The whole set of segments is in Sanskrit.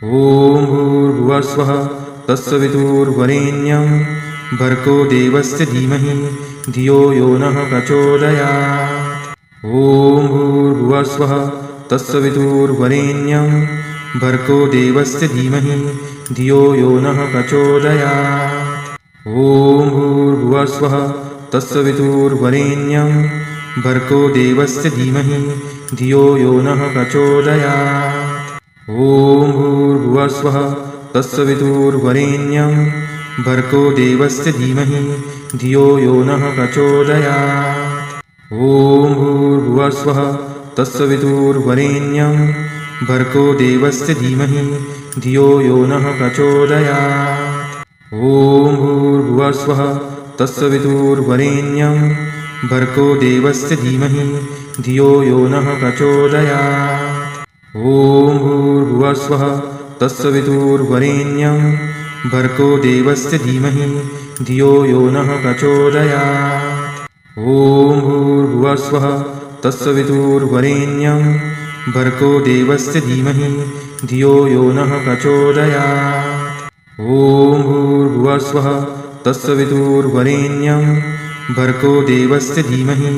ॐ भूर्भुवस्वः तत्सवितुर्वरेण्यं भर्गो देवस्य धीमहि धियो यो नः प्रचोदयात्। ॐ भूर्भुवस्वः तत्सवितुर्वरेण्यं भर्गो देवस्य धीमहि धियो यो नः प्रचोदयात्। ॐ भूर्भुवस्वः तत्सवितुर्वरेण्यं भर्गो देवस्य धीमहि धियो यो नः प्रचोदयात्। ॐ भूर्भुवस्वः तत्सवितुर्वरेण्यं भर्गो देवस्य धीमहि धियो यो नः प्रचोदयात्। ॐ भूर्भुवस्वः तत्सवितुर्वरेण्यं भर्गो देवस्य धीमहि धियो यो नः प्रचोदयात्। ॐ भूर्भुवस्वः तत्सवितुर्वरेण्यं भर्गो देवस्य धीमहि धियो यो नः प्रचोदयात्। ॐ भूर्भुवस्वः तत्सवितुर्वरेण्यं भर्गो देवस्य धीमहि धियो यो नः प्रचोदयात्। ॐ भूर्भुवस्वः तत्सवितुर्वरेण्यं भर्गो देवस्य धीमहि धियो यो नः प्रचोदयात्। ॐ भूर्भुवस्वः तत्सवितुर्वरेण्यं भर्गो देवस्य धीमहि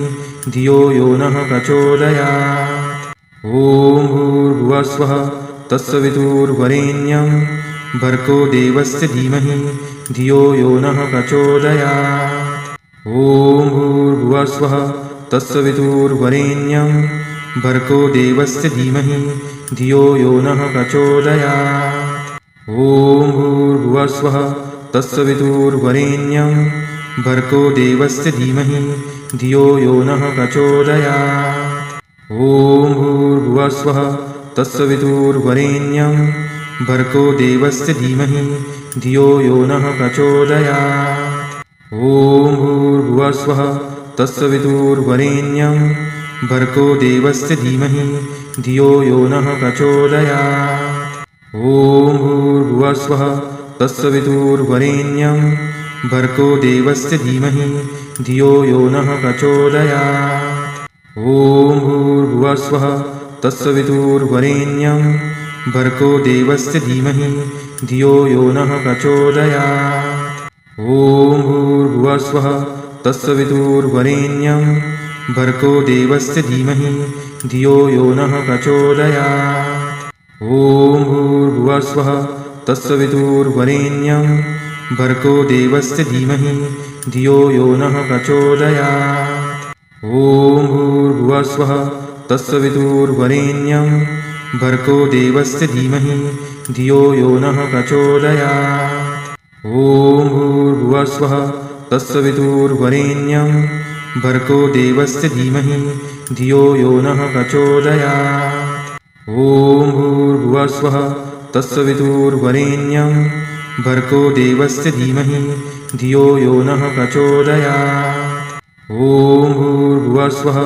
धियो यो नः प्रचोदयात्। ॐ भूर्भुवस्वः तत्सवितुर्वरेण्यं भर्गो देवस्य धीमहि धियो यो नः प्रचोदयात्। ॐ भूर्भुवस्वः तत्सवितुर्वरेण्यं भर्गो देवस्य धीमहि धियो यो नः प्रचोदयात्। ॐ भूर्भुवस्वः तत्सवितुर्वरेण्यं भर्गो देवस्य धीमहि धियो यो नः प्रचोदयात्। ॐ भूर्भुवस्वः तत्सवितुर्वरेण्यं भर्गो देवस्य धीमहि धियो यो नः प्रचोदयात्। ॐ भूर्भुवस्वः तत्सवितुर्वरेण्यं भर्गो देवस्य धीमहि धियो यो नः प्रचोदयात्। ॐ भूर्भुवस्वः तत्सवितुर्वरेण्यं भर्गो देवस्य धीमहि धियो यो नः प्रचोदयात्। ॐ भूर्भुवस्वः तत्सवितुर्वरेण्यं भर्गो देवस्य धीमहि धियो यो नः प्रचोदयात्। ॐ भूर्भुवस्वः तत्सवितुर्वरेण्यं भर्गो देवस्य धीमहि धियो यो नः प्रचोदयात्। ॐ भूर्भुवस्वः तत्सवितुर्वरेण्यं भर्गो देवस्य धीमहि धियो यो नः प्रचोदयात्। ॐ भूर्भुवस्वः तत्सवितुर्वरेण्यं भर्गो देवस्य धीमहि धियो यो नः प्रचोदयात्। ॐ भूर्भुवस्वः तत्सवितुर्वरेण्यं भर्गो देवस्य धीमहि धियो यो नः प्रचोदयात्। ॐ भूर्भुवस्वः तत्सवितुर्वरेण्यं भर्गो देवस्य धीमहि धियो यो नः प्रचोदयात्। ॐ भूर्भुवस्वः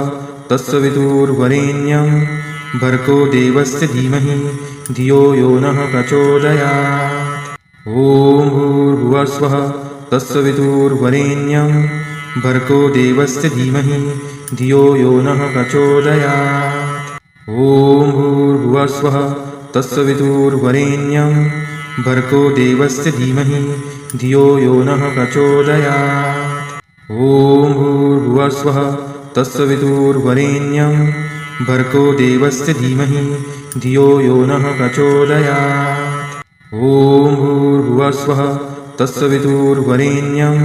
तत्सवितुर्वरेण्यं भर्गो देवस्य धीमहि धियो यो नः प्रचोदयात्। ॐ भूर्भुवस्वः तत्सवितुर्वरेण्यं भर्गो देवस्य धीमहि धियो यो नः प्रचोदयात्। ॐ भूर्भुवस्वः तत्सवितुर्वरेण्यं भर्गो देवस्य धीमहि धियो यो नः प्रचोदयात्। ॐ भूर्भुवस्वः तत्सवितुर्वरेण्यं भर्गो देवस्य धीमहि धियो यो नः प्रचोदयात्। ॐ भूर्भुवस्वः तत्सवितुर्वरेण्यं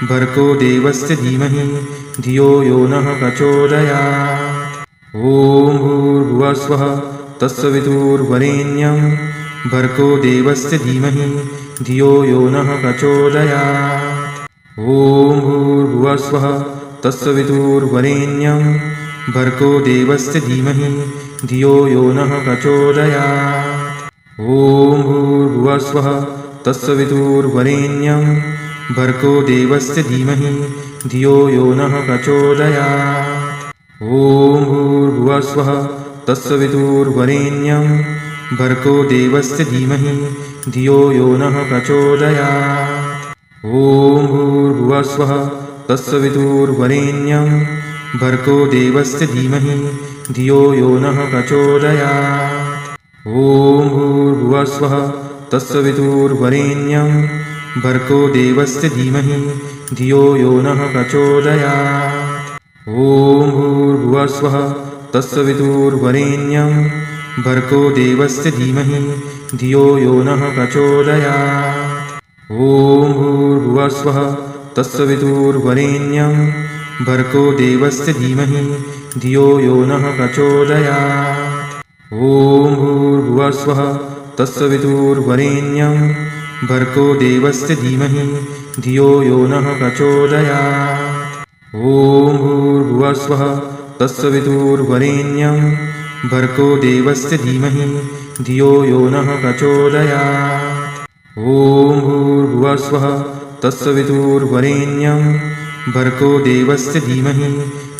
भर्गो देवस्य धीमहि धियो यो नः प्रचोदयात्। ॐ भूर्भुवस्वः तत्सवितुर्वरेण्यं भर्गो देवस्य धीमहि धियो यो नः प्रचोदयात्। ॐ भूर्भुवस्वः तत्सवितुर्वरेण्यं भर्गो देवस्य धीमहि धियो यो नः प्रचोदयात्। ॐ भूर्भुवस्वः तत्सवितुर्वरेण्यं भर्गो देवस्य धीमहि धियो यो नः प्रचोदयात्। ॐ भूर्भुवस्वः तत्सवितुर्वरेण्यं भर्गो देवस्य धीमहि धियो यो नः प्रचोदयात्। ॐ भूर्भुवस्वः तत्सवितुर्वरेण्यं भर्गो देवस्य धीमहि धियो यो नः प्रचोदयात्। ॐ भूर्भुवस्वः तत्सवितुर्वरेण्यं भर्गो देवस्य धीमहि धियो यो नः प्रचोदयात्। ॐ भूर्भुवस्वः तत्सवितुर्वरेण्यं भर्गो देवस्य धीमहि धियो यो नः प्रचोदयात्। ॐ भूर्भुवस्वः तत्सवितुर्वरेण्यं भर्गो देवस्य धीमहि धियो यो नः प्रचोदयात्। ॐ भूर्भुवस्वः तत्सवितुर्वरेण्यं भर्गो देवस्य धीमहि धियो यो नः प्रचोदयात्। ॐ भूर्भुवस्वः तत्सवितुर्वरेण्यं भर्गो देवस्य धीमहि धियो यो नः प्रचोदयात्। ॐ भूर्भुवस्वः तत्सवितुर्वरेण्यं भर्गो देवस्य धीमहि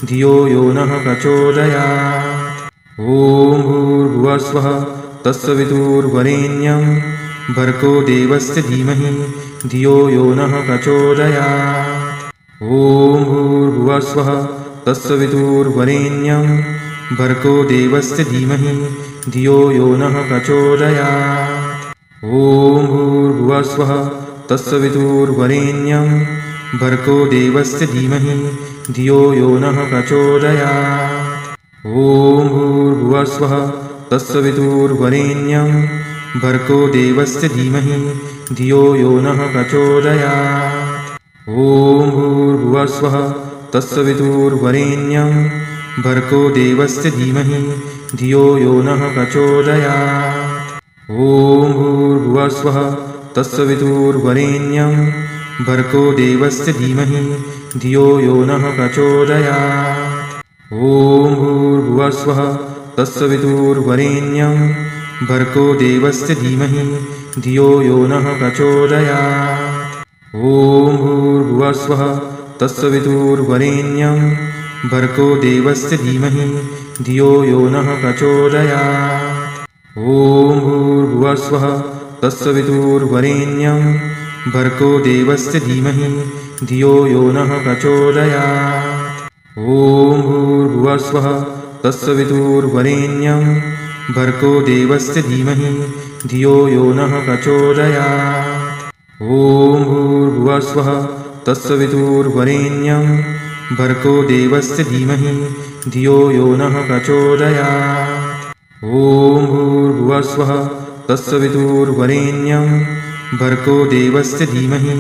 धियो यो नः प्रचोदयात्। ॐ भूर्भुवस्वः तत्सवितुर्वरेण्यं भर्गो देवस्य धीमहि धियो यो नः प्रचोदयात्। ॐ भूर्भुवस्वः तत्सवितुर्वरेण्यं भर्गो देवस्य धीमहि धियो यो नः प्रचोदयात्। ॐ भूर्भुवस्वः तत्सवितुर्वरेण्यं भर्गो देवस्य धीमहि धियो यो नः प्रचोदयात्। ॐ भूर्भुवस्वः तत्सवितुर्वरेण्यं भर्गो देवस्य धीमहि धियो यो नः प्रचोदयात्। ॐ भूर्भुवस्वः तत्सवितुर्वरेण्यं भर्गो देवस्य धीमहि धियो यो नः प्रचोदयात्। ॐ भूर्भुवस्वः तत्सवितुर्वरेण्यं भर्गो देवस्य धीमहि धियो यो नः प्रचोदयात्। ॐ भूर्भुवस्वः तत्सवितुर्वरेण्यं भर्गो देवस्य धीमहि धियो यो नः प्रचोदयात्। ॐ भूर्भुवस्वः तत्सवितुर्वरेण्यं भर्गो देवस्य धीमहि धियो यो नः प्रचोदयात्। ॐ भूर्भुवस्वः तत्सवितुर्वरेण्यं भर्गो देवस्य धीमहि धियो यो नः प्रचोदयात्। ॐ भूर्भुवस्वः तत्सवितुर्वरेण्यं भर्गो देवस्य धीमहि धियो यो नः प्रचोदयात्। ॐ भूर्भुवस्वः तत्सवितुर्वरेण्यं भर्गो देवस्य धीमहि धियो यो नः प्रचोदयात्। ॐ भूर्भुवस्वः तत्सवितुर्वरेण्यं भर्गो देवस्य धीमहि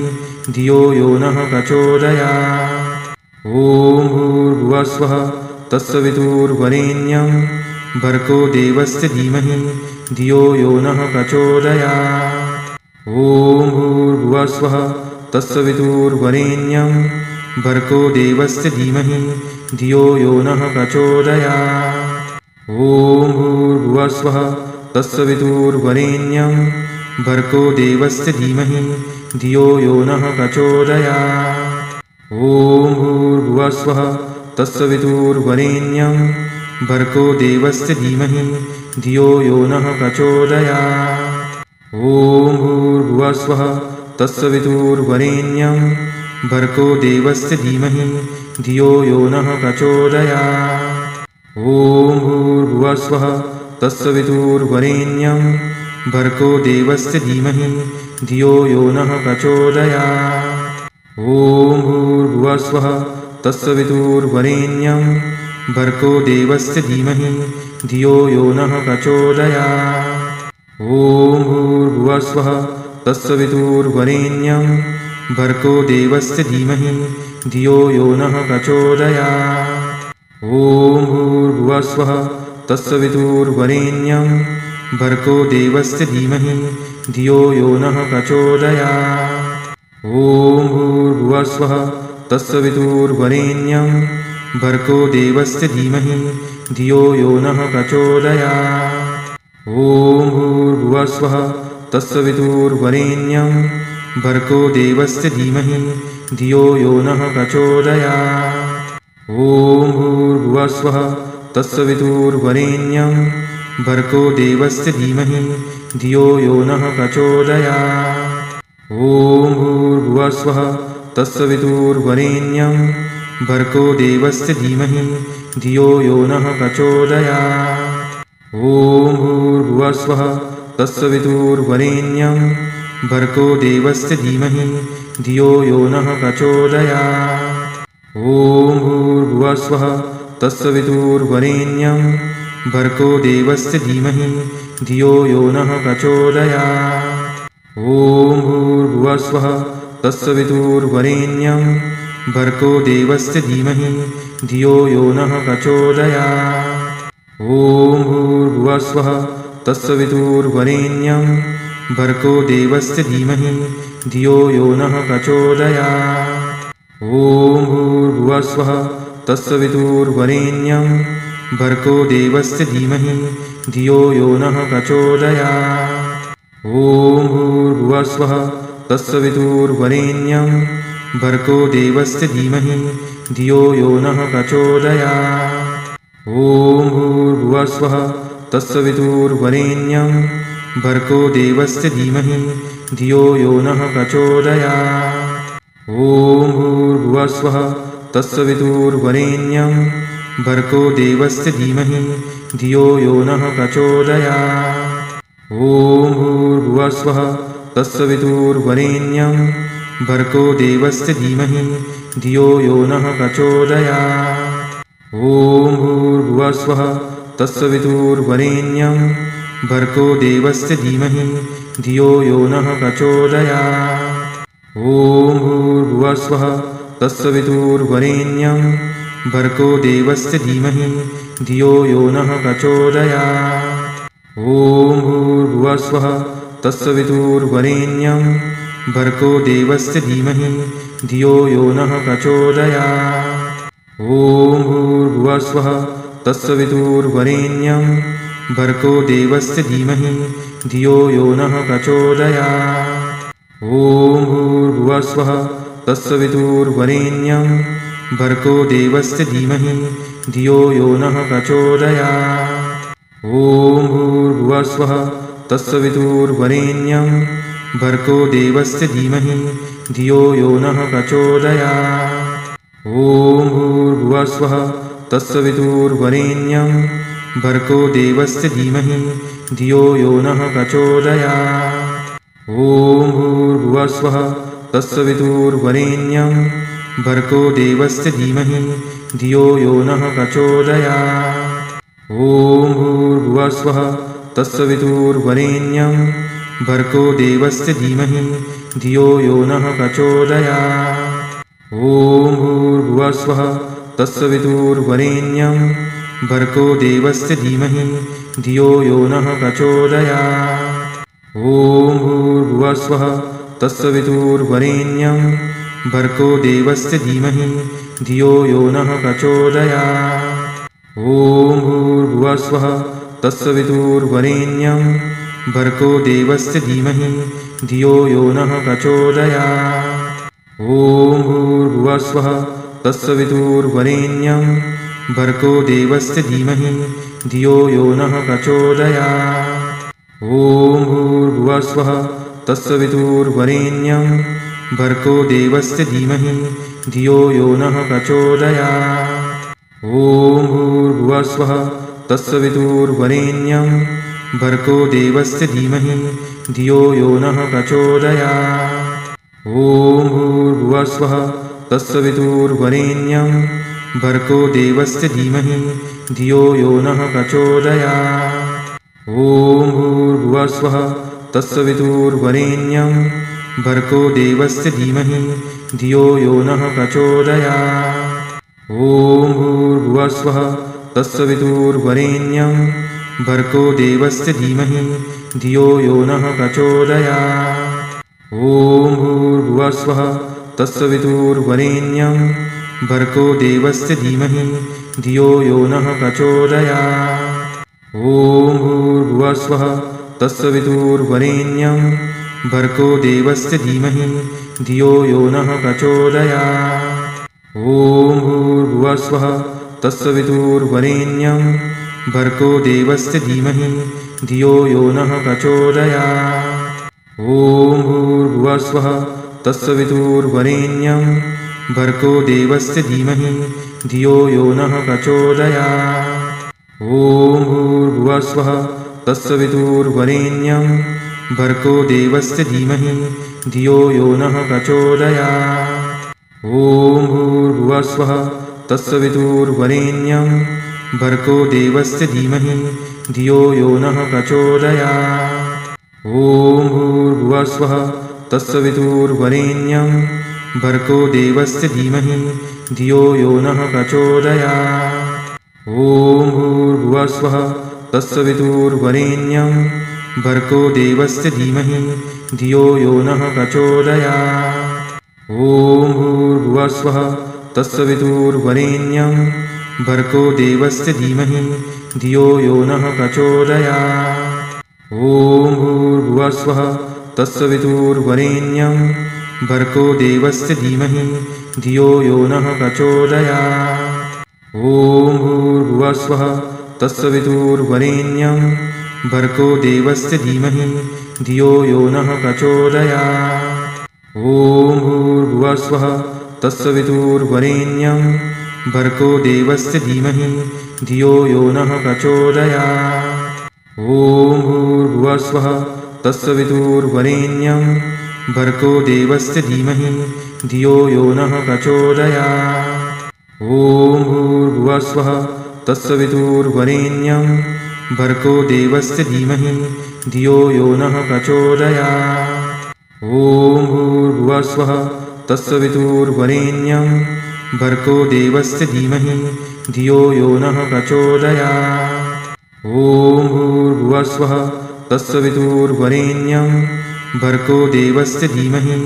धियो यो नः प्रचोदयात्। ॐ भूर्भुवस्वः तत्सवितुर्वरेण्यं भर्गो देवस्य धीमहि धियो यो नः प्रचोदयात्। ॐ भूर्भुवस्वः तत्सवितुर्वरेण्यं भर्गो देवस्य धीमहि धियो यो नः प्रचोदयात्। ॐ भूर्भुवस्वः तत्सवितुर्वरेण्यं भर्गो देवस्य धीमहि धियो यो नः प्रचोदयात्। ॐ भूर्भुवस्वः तत्सवितुर्वरेण्यं भर्गो देवस्य धीमहि धियो यो नः प्रचोदयात्। ॐ भूर्भुवस्वः तत्सवितुर्वरेण्यं भर्गो देवस्य धीमहि धियो यो नः प्रचोदयात्। ॐ भूर्भुवस्वः तत्सवितुर्वरेण्यं भर्गो देवस्य धीमहि धियो यो नः प्रचोदयात्। ॐ भूर्भुवस्वः तत्सवितुर्वरेण्यं भर्गो देवस्य धीमहि धियो यो नः प्रचोदयात्। ॐ भूर्भुवस्वः तत्सवितुर्वरेण्यं भर्गो देवस्य धीमहि धियो यो नः प्रचोदयात्। ॐ भूर्भुवस्वः तत्सवितुर्वरेण्यं भर्गो देवस्य धीमहि धियो यो नः प्रचोदयात्। ॐ भूर्भुवस्वः तत्सवितुर्वरेण्यं भर्गो देवस्य धीमहि धियो यो नः प्रचोदयात्। ॐ भूर्भुवस्वः तत्सवितुर्वरेण्यं भर्गो देवस्य धीमहि धियो यो नः प्रचोदयात्। ॐ भूर्भुवस्वः तत्सवितुर्वरेण्यं भर्गो देवस्य धीमहि धियो यो नः प्रचोदयात्। ॐ भूर्भुवस्वः तत्सवितुर्वरेण्यं भर्गो देवस्य धीमहि धियो यो नः प्रचोदयात्। ॐ भूर्भुवस्वः तत्सवितुर्वरेण्यं भर्गो देवस्य धीमहि धियो यो नः प्रचोदयात्। ॐ भूर्भुवस्वः तत्सवितुर्वरेण्यं भर्गो देवस्य धीमहि धियो यो नः प्रचोदयात्। ॐ भूर्भुवस्वः तत्सवितुर्वरेण्यं भर्गो देवस्य धीमहि धियो यो नः प्रचोदयात्। ॐ भूर्भुवस्वः तत्सवितुर्वरेण्यं भर्गो देवस्य धीमहि धियो यो नः प्रचोदयात्। ॐ भूर्भुवस्वः तत्सवितुर्वरेण्यं भर्गो देवस्य धीमहि धियो यो नः प्रचोदयात्। ॐ भूर्भुवस्वः तत्सवितुर्वरेण्यं भर्गो देवस्य धीमहि धियो यो नः प्रचोदयात्। ॐ भूर्भुवस्वः तत्सवितुर्वरेण्यं भर्गो देवस्य धीमहि धियो यो नः प्रचोदयात्। ॐ भूर्भुवस्वः तत्सवितुर्वरेण्यं भर्गो देवस्य धीमहि धियो यो नः प्रचोदयात्। ॐ भूर्भुवस्वः तत्सवितुर्वरेण्यं भर्गो देवस्य धीमहि धियो यो नः प्रचोदयात्। ॐ भूर्भुवस्वः तत्सवितुर्वरेण्यं भर्गो देवस्य धीमहि धियो यो नः प्रचोदयात्। ॐ भूर्भुवस्वः तत्सवितुर्वरेण्यं भर्गो देवस्य धीमहि धियो यो नः प्रचोदयात्। ॐ भूर्भुवस्वः तत्सवितुर्वरेण्यं भर्गो देवस्य धीमहि धियो यो नः प्रचोदयात्। ॐ भूर्भुवस्वः तत्सवितुर्वरेण्यं भर्गो देवस्य धीमहि धियो यो नः प्रचोदयात्। ॐ भूर्भुवस्वः तत्सवितुर्वरेण्यं भर्गो देवस्य धीमहि धियो यो नः प्रचोदयात्। ॐ भूर्भुवस्वः तत्सवितुर्वरेण्यं भर्गो देवस्य धीमहि धियो यो नः प्रचोदयात्। ॐ भूर्भुवस्वः तत्सवितुर्वरेण्यं भर्गो देवस्य धीमहि धियो यो नः प्रचोदयात्। ॐ भूर्भुवस्वः तत्सवितुर्वरेण्यं भर्गो देवस्य धीमहि धियो यो नः प्रचोदयात्। ॐ भूर्भुवस्वः तत्सवितुर्वरेण्यं भर्गो देवस्य धीमहि धियो यो नः प्रचोदयात्। ॐ भूर्भुवस्वः तत्सवितुर्वरेण्यं भर्गो देवस्य धीमहि धियो यो नः प्रचोदयात्। ॐ भूर्भुवस्वः तत्सवितुर्वरेण्यं भर्गो देवस्य धीमहि धियो यो नः प्रचोदयात्। ॐ भूर्भुवस्वः तत्सवितुर्वरेण्यं भर्गो देवस्य धीमहि धियो यो नः प्रचोदयात्। ॐ भूर्भुवस्वः तत्सवितुर्वरेण्यं भर्गो देवस्य धीमहि धियो यो नः प्रचोदयात्। ॐ भूर्भुवस्वः तत्सवितुर्वरेण्यं भर्गो देवस्य धीमहि धियो यो नः प्रचोदयात्। ॐ भूर्भुवस्वः तत्सवितुर्वरेण्यं भर्गो देवस्य धीमहि धियो यो नः प्रचोदयात्। ॐ भूर्भुवस्वः तत्सवितुर्वरेण्यं भर्गो देवस्य धीमहि धियो यो नः प्रचोदयात्। ॐ भूर्भुवस्वः तत्सवितुर्वरेण्यं भर्गो देवस्य धीमहि धियो यो नः प्रचोदयात्। ॐ भूर्भुवस्वः तत्सवितुर्वरेण्यं भर्गो देवस्य धीमहि धियो यो नः प्रचोदयात्। ॐ भूर्भुवस्वः तत्सवितुर्वरेण्यं भर्गो देवस्य धीमहि धियो यो नः प्रचोदयात्। ॐ भूर्भुवस्वः तत्सवितुर्वरेण्यं भर्गो देवस्य धीमहि धियो यो नः प्रचोदयात्। ॐ भूर्भुवस्वः तत्सवितुर्वरेण्यं भर्गो देवस्य धीमहि धियो यो नः प्रचोदयात्। ॐ भूर्भुवस्वः तत्सवितुर्वरेण्यं भर्गो देवस्य धीमहि धियो यो नः प्रचोदयात्। ॐ भूर्भुवस्वः तत्सवितुर्वरेण्यं भर्गो देवस्य धीमहि धियो यो नः प्रचोदयात्। ॐ भूर्भुवस्वः तत्सवितुर्वरेण्यं भर्गो देवस्य धीमहि धियो यो नः प्रचोदयात्। ॐ भूर्भुवस्वः तत्सवितुर्वरेण्यं भर्गो देवस्य धीमहि धियो यो नः प्रचोदयात्। ॐ भूर्भुवस्वः तत्सवितुर्वरेण्यं भर्गो देवस्य धीमहि धियो यो नः प्रचोदयात्। ॐ भूर्भुवस्वः तत्सवितुर्वरेण्यं भर्गो देवस्य धीमहि धियो यो नः प्रचोदयात्। ॐ भूर्भुवस्वः तत्सवितुर्वरेण्यं भर्गो देवस्य धीमहि धियो यो नः प्रचोदयात्। ॐ भूर्भुवस्वः तत्सवितुर्वरेण्यं भर्गो देवस्य धीमहि धियो यो नः प्रचोदयात्। ॐ भूर्भुवस्वः तत्सवितुर्वरेण्यं भर्गो देवस्य धीमहि धियो यो नः प्रचोदयात्। ॐ भूर्भुवस्वः तत्सवितुर्वरेण्यं भर्गो देवस्य धीमहि धियो यो नः प्रचोदयात्। ॐ भूर्भुवस्वः तत्सवितुर्वरेण्यं भर्गो देवस्य धीमहि धियो यो नः प्रचोदयात्। ॐ भूर्भुवस्वः तत्सवितुर्वरेण्यं भर्गो देवस्य धीमहि धियो यो नः प्रचोदयात्। ॐ भूर्भुवस्वः तत्सवितुर्वरेण्यं भर्गो देवस्य धीमहि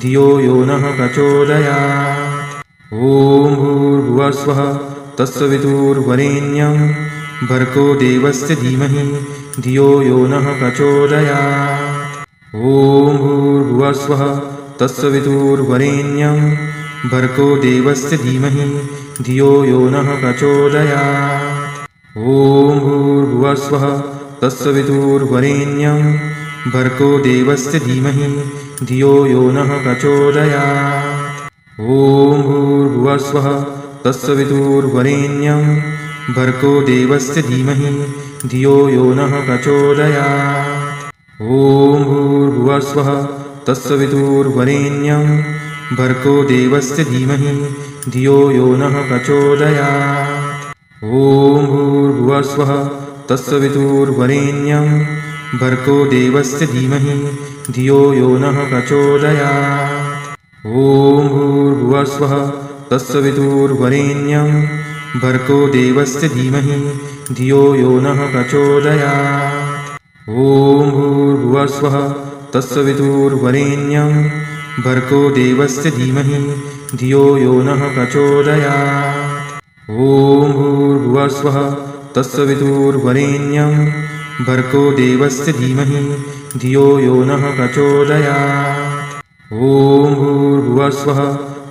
धियो यो नः प्रचोदयात्। ॐ भूर्भुवस्वः तत्सवितुर्वरेण्यं भर्गो देवस्य धीमहि धियो यो नः प्रचोदयात्। ॐ भूर्भुवस्वः तत्सवितुर्वरेण्यं भर्गो देवस्य धीमहि धियो यो नः प्रचोदयात्। ॐ भूर्भुवस्वः तत्सवितुर्वरेण्यं भर्गो देवस्य धीमहि धियो यो नः प्रचोदयात्। ॐ भूर्भुवस्वः तत्सवितुर्वरेण्यं भर्गो देवस्य धीमहि धियो यो नः प्रचोदयात्। ॐ भूर्भुवस्वः तत्सवितुर्वरेण्यं भर्गो देवस्य धीमहि धियो यो नः प्रचोदयात्। ॐ भूर्भुवस्वः तत्सवितुर्वरेण्यं भर्गो देवस्य धीमहि धियो यो नः प्रचोदयात्। ॐ भूर्भुवस्वः तत्सवितुर्वरेण्यं भर्गो देवस्य धीमहि धियो यो नः प्रचोदयात्। ॐ भूर्भुवस्वः तत्सवितुर्वरेण्यं भर्गो देवस्य धीमहि धियो यो नः प्रचोदयात्। ॐ भूर्भुवस्वः तत्सवितुर्वरेण्यं भर्गो देवस्य धीमहि धियो यो नः प्रचोदयात्। ॐ भूर्भुवस्वः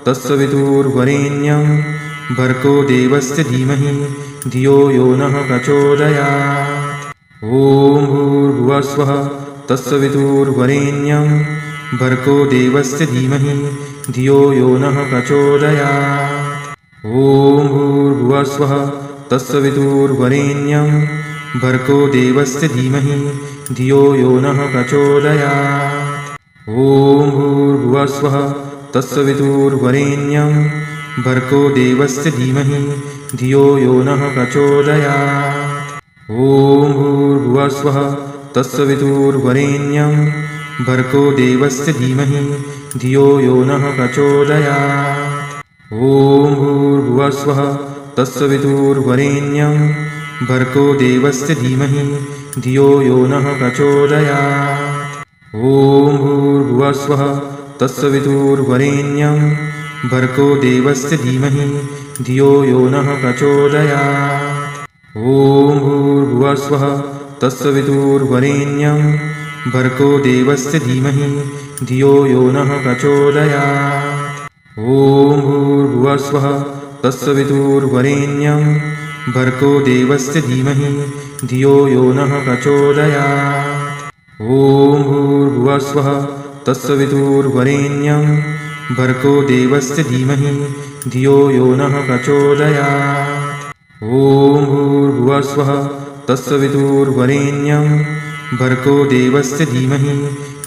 तत्सवितुर्वरेण्यं भर्गो देवस्य धीमहि धियो यो नः प्रचोदयात्। ॐ भूर्भुवस्वः तत्सवितुर्वरेण्यं भर्गो देवस्य धीमहि धियो यो नः प्रचोदयात्। ॐ भूर्भुवस्वः तत्सवितुर्वरेण्यं भर्गो देवस्य धीमहि धियो यो नः प्रचोदयात्। ॐ भूर्भुवस्वः तत्सवितुर्वरेण्यं भर्गो देवस्य धीमहि धियो यो नः प्रचोदयात्। ॐ भूर्भुवस्वः तत्सवितुर्वरेण्यं भर्गो देवस्य धीमहि धियो यो नः प्रचोदयात्। ॐ भूर्भुवस्वः तत्सवितुर्वरेण्यं भर्गो देवस्य धीमहि धियो यो नः प्रचोदयात्। ॐ भूर्भुवस्वः तत्सवितुर्वरेण्यं भर्गो देवस्य धीमहि धियो यो नः प्रचोदयात्। ॐ भूर्भुवस्वः तत्सवितुर्वरेण्यं भर्गो देवस्य धीमहि धियो यो नः प्रचोदयात्। ॐ भूर्भुवस्वः तत्सवितुर्वरेण्यं भर्गो देवस्य धीमहि धियो यो नः प्रचोदयात्। ॐ भूर्भुवस्वः तत्सवितुर्वरेण्यं भर्गो देवस्य धीमहि धियो यो नः प्रचोदयात्। ॐ भूर्भुवस्वः तस्य विदुर्वरेण्यं भर्गो देवस्य धीमहि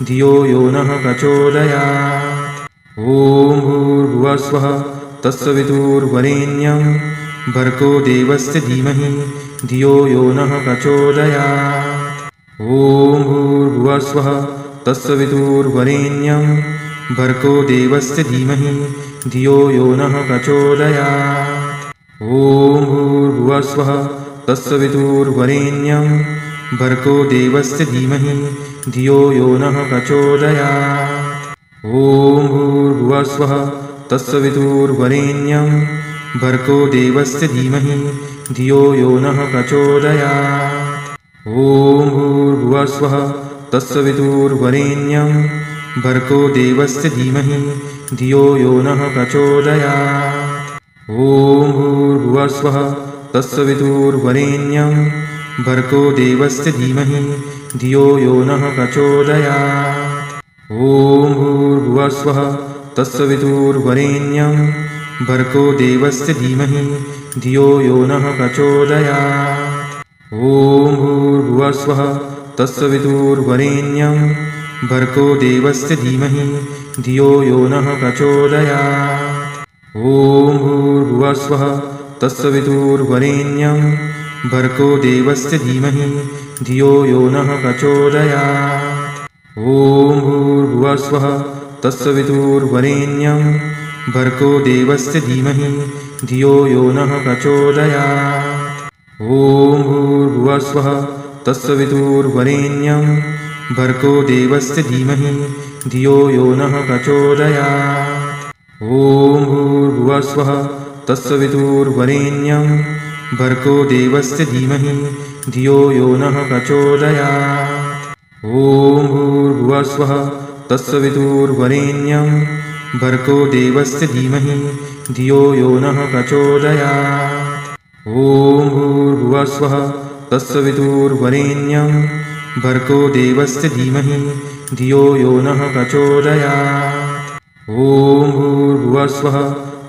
धियो यो नः प्रचोदयात्। ॐ भूर्भुवस्वः तस्य विदुर्वरेण्यं भर्गो देवस्य धीमहि धियो यो नः प्रचोदयात्। ॐ भूर्भुवस्वः तस्य विदुर्वरेण्यं भर्गो देवस्य धीमहि धियो यो नः प्रचोदयात्। ॐ भूर्भुवस्वः तस्य विदुर्वरेण्यं भर्गो देवस्य धीमहि धियो यो नः प्रचोदयात्। ॐ भूर्भुवस्वः तस्य विदुर्वरेण्यं भर्गो देवस्य धीमहि धियो यो नः प्रचोदयात्। ॐ भूर्भुवस्वः तस्य विदुर्वरेण्यं भर्गो देवस्य धीमहि धियो यो नः प्रचोदयात्। ॐ भूर्भुवस्वः तस्य विदुर्वरेण्यं भर्गो देवस्य धीमहि धियो यो नः प्रचोदयात्। ॐ भूर्भुवस्वः तस्य विदुर्वरेण्यं भर्गो देवस्य धीमहि धियो यो नः प्रचोदयात्। ॐ भूर्भुवस्वः तस्य विदुर्वरेण्यं भर्गो देवस्य धीमहि धियो यो नः प्रचोदयात्। ॐ भूर्भुवस्वः तस्य विदुर्वरेण्यं भर्गो देवस्य धीमहि धियो यो नः प्रचोदयात्। ॐ भूर्भुवस्वः तस्य विदुर्वरेण्यं भर्गो देवस्य धीमहि धियो यो नः प्रचोदयात्। ॐ भूर्भुवस्वः तस्य विदुर्वरेण्यं भर्गो देवस्य धीमहि धियो यो नः प्रचोदयात्। ॐ भूर्भुवस्वः तस्य विदुर्वरेण्यं भर्गो देवस्य धीमहि धियो यो नः प्रचोदयात्। ॐ भूर्भुवस्वः तस्य विदुर्वरेण्यं भर्गो देवस्य धीमहि धियो यो नः प्रचोदयात्। ॐ भूर्भुवस्वः तस्य विदुर्वरेण्यं भर्गो देवस्य धीमहि धियो यो नः प्रचोदयात्। ॐ भूर्भुवस्वः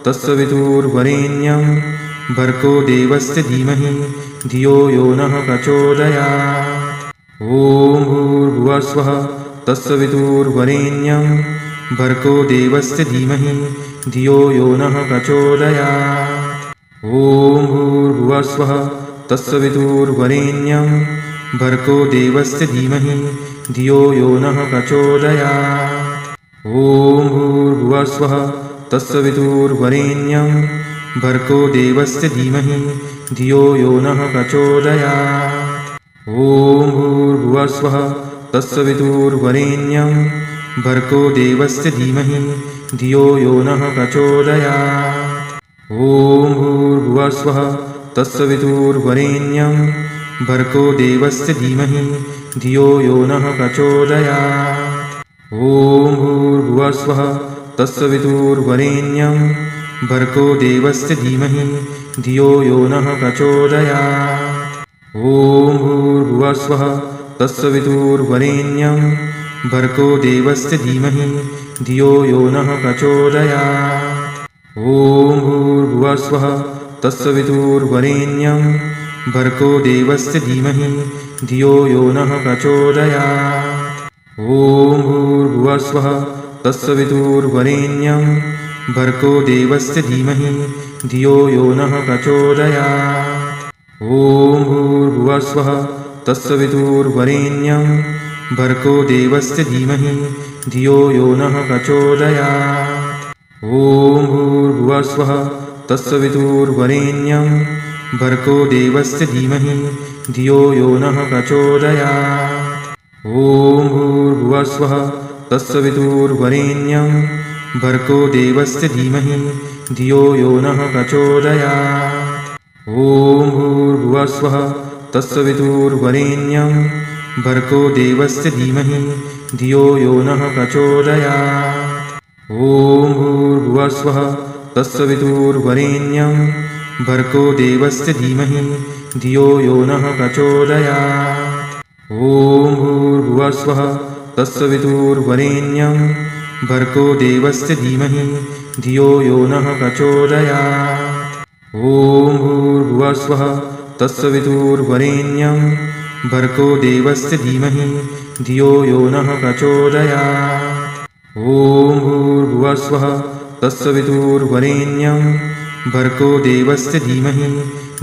तस्य विदुर्वरेण्यं भर्गो देवस्य धीमहि धियो यो नः प्रचोदयात्। ॐ भूर्भुवस्वः तस्य विदुर्वरेण्यं भर्गो देवस्य धीमहि धियो यो नः प्रचोदयात्। ॐ भूर्भुवस्वः तस्य विदुर्वरेण्यं भर्गो देवस्य धीमहि धियो यो नः प्रचोदयात्। ॐ भूर्भुवस्वः तस्य विदुर्वरेण्यं भर्गो देवस्य धीमहि धियो यो नः प्रचोदयात्। ॐ भूर्भुवस्वः तस्य विदुर्वरेण्यं भर्गो देवस्य धीमहि धियो यो नः प्रचोदयात्। ॐ भूर्भुवस्वः तस्य विदुर्वरेण्यं भर्गो देवस्य धीमहि धियो यो नः प्रचोदयात्। ॐ भूर्भुवस्वः तस्य विदुर्वरेण्यं भर्गो देवस्य धीमहि धियो यो नः प्रचोदयात्। ॐ भूर्भुवस्वः तस्य विदुर्वरेण्यं भर्गो देवस्य धीमहि धियो यो नः प्रचोदयात्। ॐ भूर्भुवस्वः तस्य विदुर्वरेण्यं भर्गो देवस्य धीमहि धियो यो नः प्रचोदयात्। ॐ भूर्भुवस्वः तस्य विदुर्वरेण्यं भर्गो देवस्य धीमहि धियो यो नः प्रचोदयात्। ॐ भूर्भुवस्वः तस्य विदुर्वरेण्यं भर्गो देवस्य धीमहि धियो यो नः प्रचोदयात्। ॐ भूर्भुवस्वः तस्य विदुर्वरेण्यं भर्गो देवस्य धीमहि धियो यो नः प्रचोदयात्। ॐ भूर्भुवस्वः तस्य विदुर्वरेण्यं भर्गो देवस्य धीमहि धियो यो नः प्रचोदयात्। ॐ भूर्भुवस्वः तस्य विदुर्वरेण्यं भर्गो देवस्य धीमहि धियो यो नः प्रचोदयात्। ॐ भूर्भुवस्वः तस्य विदुर्वरेण्यं भर्गो देवस्य धीमहि धियो यो नः प्रचोदयात्। ॐ भूर्भुवस्वः तस्य विदुर्वरेण्यं भर्गो देवस्य धीमहि धियो यो नः प्रचोदयात्। ॐ भूर्भुवस्वः तस्य विदुर्वरेण्यं भर्गो देवस्य धीमहि धियो यो नः प्रचोदयात्। ॐ भूर्भुवस्वः तस्य विदुर्वरेण्यं भर्गो देवस्य धीमहि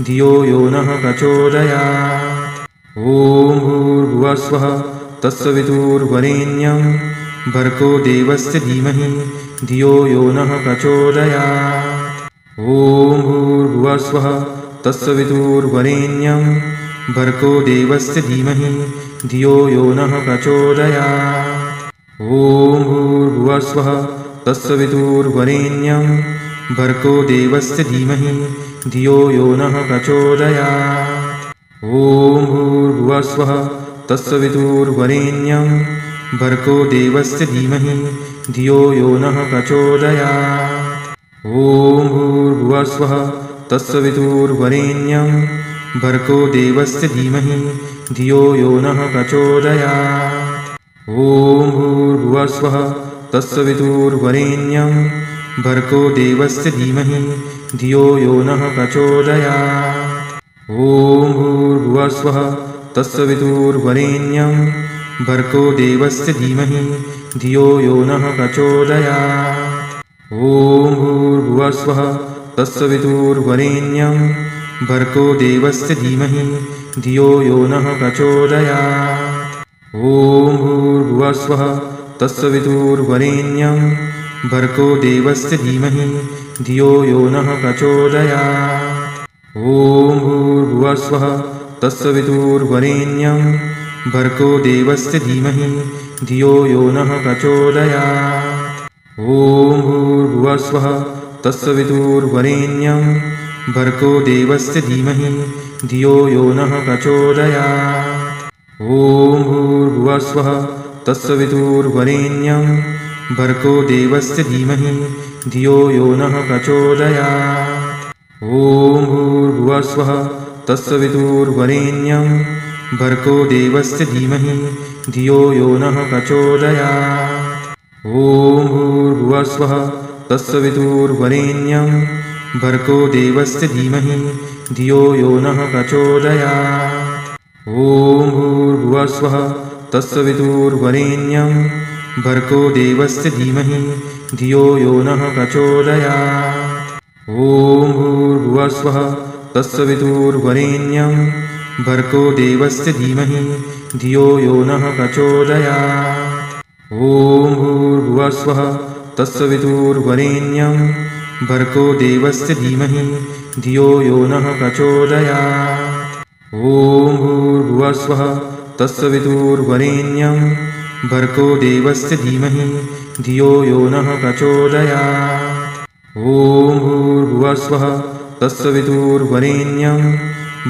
धियो यो नः प्रचोदयात्। ॐ भूर्भुवस्वः तस्य विदुर्वरेण्यं भर्गो देवस्य धीमहि धियो यो नः प्रचोदयात्। ॐ भूर्भुवस्वः तस्य विदुर्वरेण्यं भर्गो देवस्य धीमहि धियो यो नः प्रचोदयात्। ॐ भूर्भुवस्वः तस्य विदुर्वरेण्यं भर्गो देवस्य धीमहि धियो यो नः प्रचोदयात्। ॐ भूर्भुवस्वः तस्य विदुर्वरेण्यं भर्गो देवस्य धीमहि धियो यो नः प्रचोदयात्। ॐ भूर्भुवस्वः तस्य विदुर्वरेण्यं भर्गो देवस्य धीमहि धियो यो नः प्रचोदयात्। ॐ भूर्भुवस्वः तस्य विदुर्वरेण्यं भर्गो देवस्य धीमहि धियो यो नः प्रचोदयात्। ॐ भूर्भुवस्वः तस्य विदुर्वरेण्यं भर्गो देवस्य धीमहि धियो यो नः प्रचोदयात्। ॐ भूर्भुवस्वः तस्य विदुर्वरेण्यं भर्गो देवस्य धीमहि धियो यो नः प्रचोदयात्। ॐ भूर्भुवस्वः तस्य विदुर्वरेण्यं भर्गो देवस्य धीमहि धियो यो नः प्रचोदयात्। ॐ भूर्भुवस्वः तस्य विदुर्वरेण्यं भर्गो देवस्य धीमहि धियो यो नः प्रचोदयात्। ॐ भूर्भुवस्वः तस्य विदुर्वरेण्यं भर्गो देवस्य धीमहि धियो यो नः प्रचोदयात्। ॐ भूर्भुवस्वः तस्य विदुर्वरेण्यं भर्गो देवस्य धीमहि धियो यो नः प्रचोदयात्। ॐ भूर्भुवस्वः तस्य विदुर्वरेण्यं भर्गो देवस्य धीमहि धियो यो नः प्रचोदयात्। ॐ भूर्भुवस्वः तस्य विदुर्वरेण्यं भर्गो देवस्य धीमहि धियो यो नः प्रचोदयात्। ॐ भूर्भुवस्वः तस्य विदुर्वरेण्यं भर्गो देवस्य धीमहि धियो यो नः प्रचोदयात्। ॐ भूर्भुवस्वः तस्य विदुर्वरेण्यं भर्गो देवस्य धीमहि धियो यो नः प्रचोदयात्। ॐ भूर्भुवस्वः तस्य विदुर्वरेण्यं भर्गो देवस्य धीमहि धियो यो नः प्रचोदयात्। ॐ भूर्भुवस्वः तस्य विदुर्वरेण्यं भर्गो देवस्य धीमहि धियो यो नः प्रचोदयात्। ॐ भूर्भुवस्वः तस्य विदुर्वरेण्यं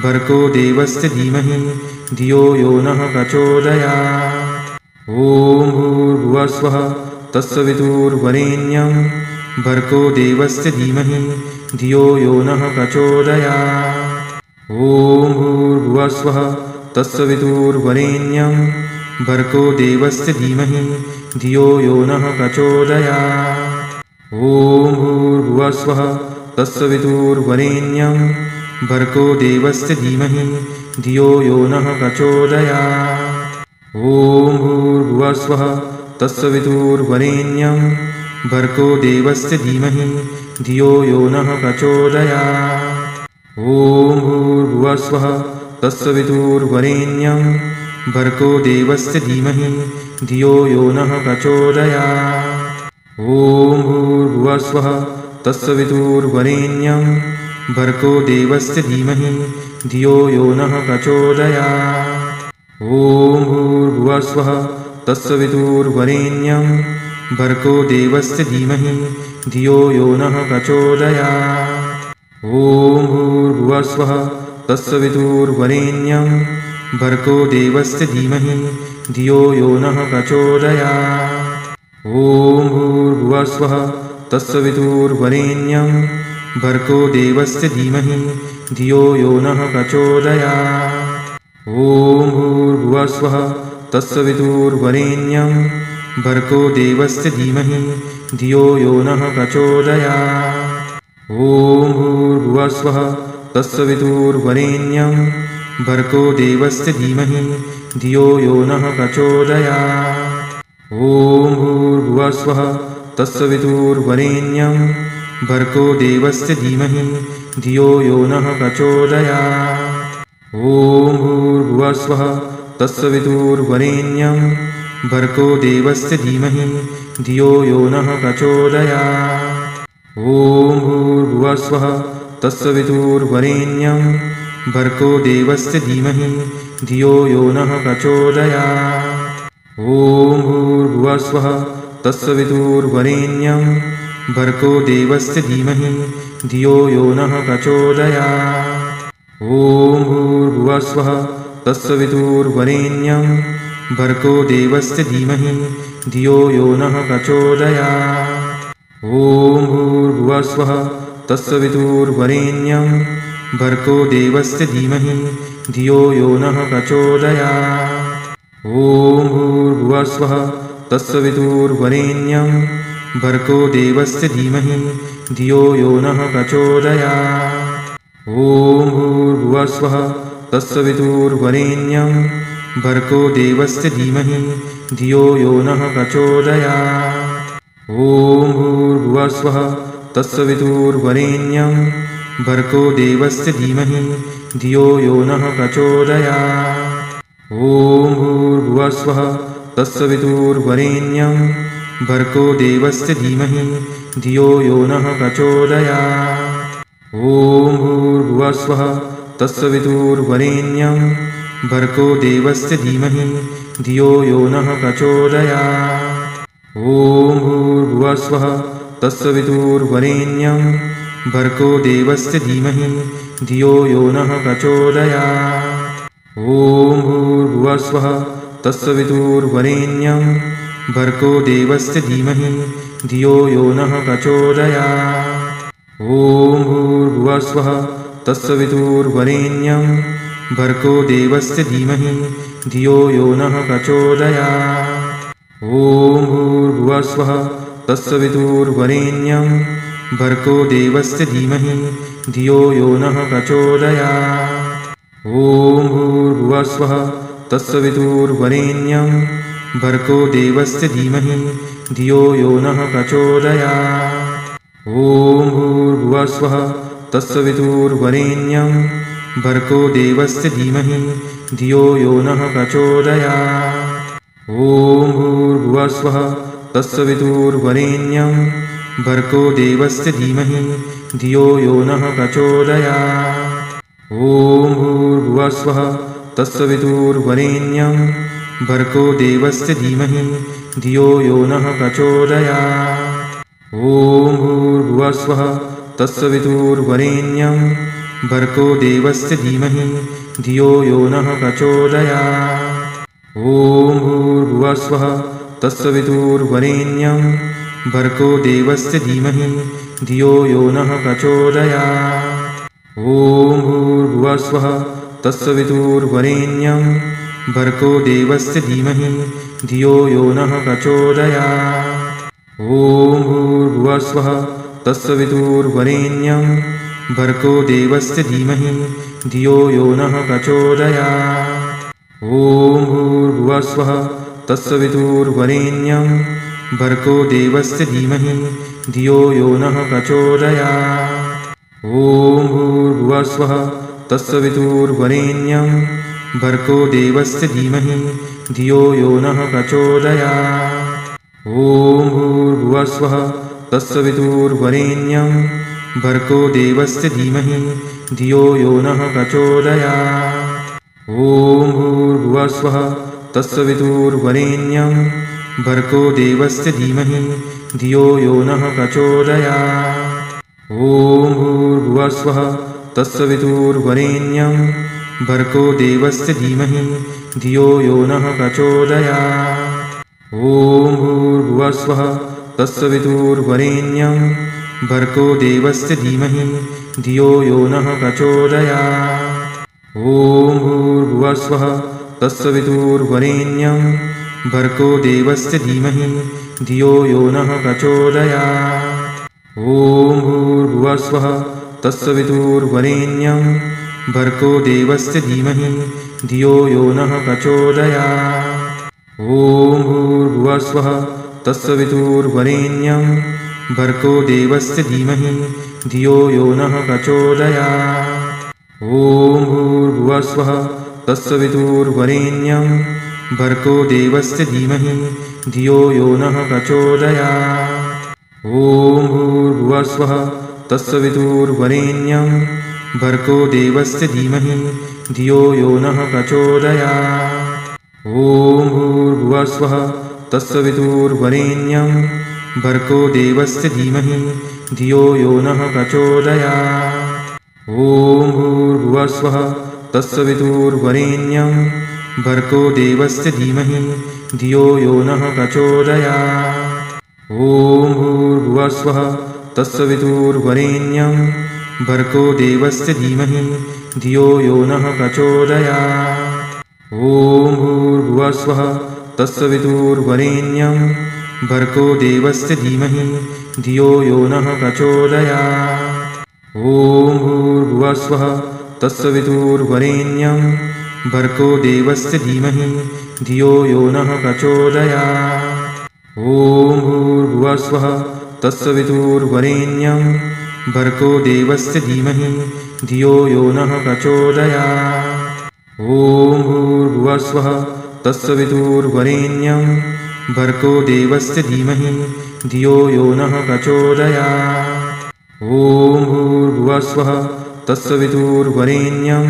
भर्गो देवस्य धीमहि धियो यो नः प्रचोदयात्। ॐ भूर्भुवस्वः तस्य विदुर्वरेण्यं भर्गो देवस्य धीमहि धियो यो नः प्रचोदयात्। ॐ भूर्भुवस्वः तस्य विदुर्वरेण्यं भर्गो देवस्य धीमहि धियो यो नः प्रचोदयात्। ॐ भूर्भुवस्वः तस्य विदुर्वरेण्यं भर्गो देवस्य धीमहि धियो यो नः प्रचोदयात्। ॐ भूर्भुवस्वः तस्य विदुर्वरेण्यं भर्गो देवस्य धीमहि धियो यो नः प्रचोदयात्। ॐ भूर्भुवस्वः तस्य विदुर्वरेण्यं भर्गो देवस्य धीमहि धियो यो नः प्रचोदयात्। ॐ भूर्भुवस्वः तस्य विदुर्वरेण्यं भर्गो देवस्य धीमहि धियो यो नः प्रचोदयात्। ॐ भूर्भुवस्वः तस्य विदुर्वरेण्यं भर्गो देवस्य धीमहि धियो यो नः प्रचोदयात्। ॐ भूर्भुवस्वः तस्य विदुर्वरेण्यं भर्गो देवस्य धीमहि धियो यो नः प्रचोदयात्। ॐ भूर्भुवस्वः तस्य विदुर्वरेण्यं भर्गो देवस्य धीमहि धियो यो नः प्रचोदयात्। ॐ भूर्भुवस्वः तस्य विदुर्वरेण्यं भर्गो देवस्य धीमहि धियो यो नः प्रचोदयात्। ॐ भूर्भुवस्वः तत्सवितुर्वरेण्यं भर्गो देवस्य धीमहि धियो यो नः प्रचोदयात्। ॐ भूर्भुवस्वः तत्सवितुर्वरेण्यं भर्गो देवस्य धीमहि धियो यो नः प्रचोदयात्। ॐ भूर्भुवस्वः तत्सवितुर्वरेण्यं भर्गो देवस्य धीमहि धियो यो नः प्रचोदयात्। ॐ भूर्भुवस्वः तत्सवितुर्वरेण्यं भर्गो देवस्य धीमहि धियो यो नः प्रचोदयात्। ॐ भूर्भुवस्वः तत्सवितुर्वरेण्यं भर्गो देवस्य धीमहि धियो यो नः प्रचोदयात्। ॐ भूर्भुवस्वः तत्सवितुर्वरेण्यं भर्गो देवस्य धीमहि धियो यो नः प्रचोदयात्। ॐ भूर्भुवस्वः तत्सवितुर्वरेण्यं भर्गो देवस्य धीमहि धियो यो नः प्रचोदयात्। ॐ भूर्भुवस्वः तत्सवितुर्वरेण्यं भर्गो देवस्य धीमहि धियो यो नः प्रचोदयात्। ॐ भूर्भुवस्वः तत्सवितुर्वरेण्यं भर्गो देवस्य धीमहि धियो यो नः प्रचोदयात्। ॐ भूर्भुवस्वः तत्सवितुर्वरेण्यं भर्गो देवस्य धीमहि धियो यो नः प्रचोदयात्। ॐ भूर्भुवस्वः तत्सवितुर्वरेण्यं भर्गो देवस्य धीमहि धियो यो नः प्रचोदयात्। ॐ भूर्भुवस्वः तत्सवितुर्वरेण्यं भर्गो देवस्य धीमहि धियो यो नः प्रचोदयात्। ॐ भूर्भुवस्वः तत्सवितुर्वरेण्यं भर्गो देवस्य धीमहि धियो यो नः प्रचोदयात्। ॐ भूर्भुवस्वः तत्सवितुर्वरेण्यं भर्गो देवस्य धीमहि धियो यो नः प्रचोदयात्। ॐ भूर्भुवस्वः तत्सवितुर्वरेण्यं भर्गो देवस्य धीमहि धियो यो नः प्रचोदयात्। ॐ भूर्भुवस्वः तत्सवितुर्वरेण्यं भर्गो देवस्य धीमहि धियो यो नः प्रचोदयात्। ॐ भूर्भुवस्वः तत्सवितुर्वरेण्यं भर्गो देवस्य धीमहि धियो यो नः प्रचोदयात्। ॐ भूर्भुवस्वः तत्सवितुर्वरेण्यं भर्गो देवस्य धीमहि धियो यो नः प्रचोदयात्। ॐ भूर्भुवस्वः तत्सवितुर्वरेण्यं भर्गो देवस्य धीमहि धियो यो नः प्रचोदयात्। ॐ भूर्भुवस्वः तत्सवितुर्वरेण्यं भर्गो देवस्य धीमहि धियो यो नः प्रचोदयात्। ॐ भूर्भुवस्वः तत्सवितुर्वरेण्यं भर्गो देवस्य धीमहि धियो यो नः प्रचोदयात्। ॐ भूर्भुवस्वः तत्सवितुर्वरेण्यं भर्गो देवस्य धीमहि धियो यो नः प्रचोदयात्। ॐ भूर्भुवस्वः तत्सवितुर्वरेण्यं भर्गो देवस्य धीमहि धियो यो नः प्रचोदयात्। ॐ भूर्भुवस्वः तत्सवितुर्वरेण्यं भर्गो देवस्य धीमहि धियो यो नः प्रचोदयात्। ॐ भूर्भुवस्वः तत्सवितुर्वरेण्यं भर्गो देवस्य धीमहि धियो यो नः प्रचोदयात्। ॐ भूर्भुवस्वः तत्सवितुर्वरेण्यं भर्गो देवस्य धीमहि धियो यो नः प्रचोदयात्। ॐ भूर्भुवस्वः तत्सवितुर्वरेण्यं भर्गो देवस्य धीमहि धियो यो नः प्रचोदयात्। ॐ भूर्भुवस्वः तत्सवितुर्वरेण्यं भर्गो देवस्य धीमहि धियो यो नः प्रचोदयात्। ॐ भूर्भुवस्वः तत्सवितुर्वरेण्यं भर्गो देवस्य धीमहि धियो यो नः प्रचोदयात्। ॐ भूर्भुवस्वः तत्सवितुर्वरेण्यं भर्गो देवस्य धीमहि धियो यो नः प्रचोदयात्। ॐ भूर्भुवस्वः तत्सवितुर्वरेण्यं भर्गो देवस्य धीमहि धियो यो नः प्रचोदयात्। ॐ भूर्भुवस्वः तत्सवितुर्वरेण्यं भर्गो देवस्य धीमहि धियो यो नः प्रचोदयात्। ॐ भूर्भुवस्वः तत्सवितुर्वरेण्यं भर्गो देवस्य धीमहि धियो यो नः प्रचोदयात्। ॐ भूर्भुवस्वः तत्सवितुर्वरेण्यं भर्गो देवस्य धीमहि धियो यो नः प्रचोदयात्। ॐ भूर्भुवस्वः तत्सवितुर्वरेण्यं भर्गो देवस्य धीमहि धियो यो नः प्रचोदयात्। ॐ भूर्भुवस्वः तत्सवितुर्वरेण्यं भर्गो देवस्य धीमहि धियो यो नः प्रचोदयात्। ॐ भूर्भुवस्वः तत्सवितुर्वरेण्यं भर्गो देवस्य धीमहि धियो यो नः प्रचोदयात्। ॐ भूर्भुवस्वः तत्सवितुर्वरेण्यं भर्गो देवस्य धीमहि धियो यो नः प्रचोदयात्। ॐ भूर्भुवस्वः तत्सवितुर्वरेण्यं भर्गो देवस्य धीमहि धियो यो नः प्रचोदयात्। ॐ भूर्भुवस्वः तत्सवितुर्वरेण्यं भर्गो देवस्य धीमहि धियो यो नः प्रचोदयात्। ॐ भूर्भुवस्वः तत्सवितुर्वरेण्यं भर्गो देवस्य धीमहि धियो यो नः प्रचोदयात्। ॐ भूर्भुवस्वः तत्सवितुर्वरेण्यं भर्गो देवस्य धीमहि धियो यो नः प्रचोदयात्। ॐ भूर्भुवस्वः तत्सवितुर्वरेण्यं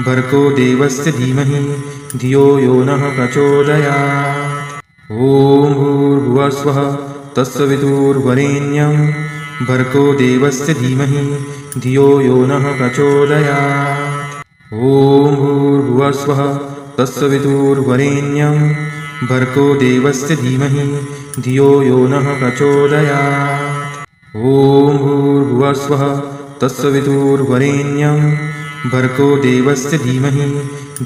भर्गो देवस्य धीमहि धियो यो नः प्रचोदयात्। ॐ भूर्भुवस्वः तत्सवितुर्वरेण्यं भर्गो देवस्य धीमहि धियो यो नः प्रचोदयात्। ॐ भूर्भुवस्वः तत्सवितुर्वरेण्यं भर्गो देवस्य धीमहि धियो यो नः प्रचोदयात्। ॐ भूर्भुवस्वः तत्सवितुर्वरेण्यं भर्गो देवस्य धीमहि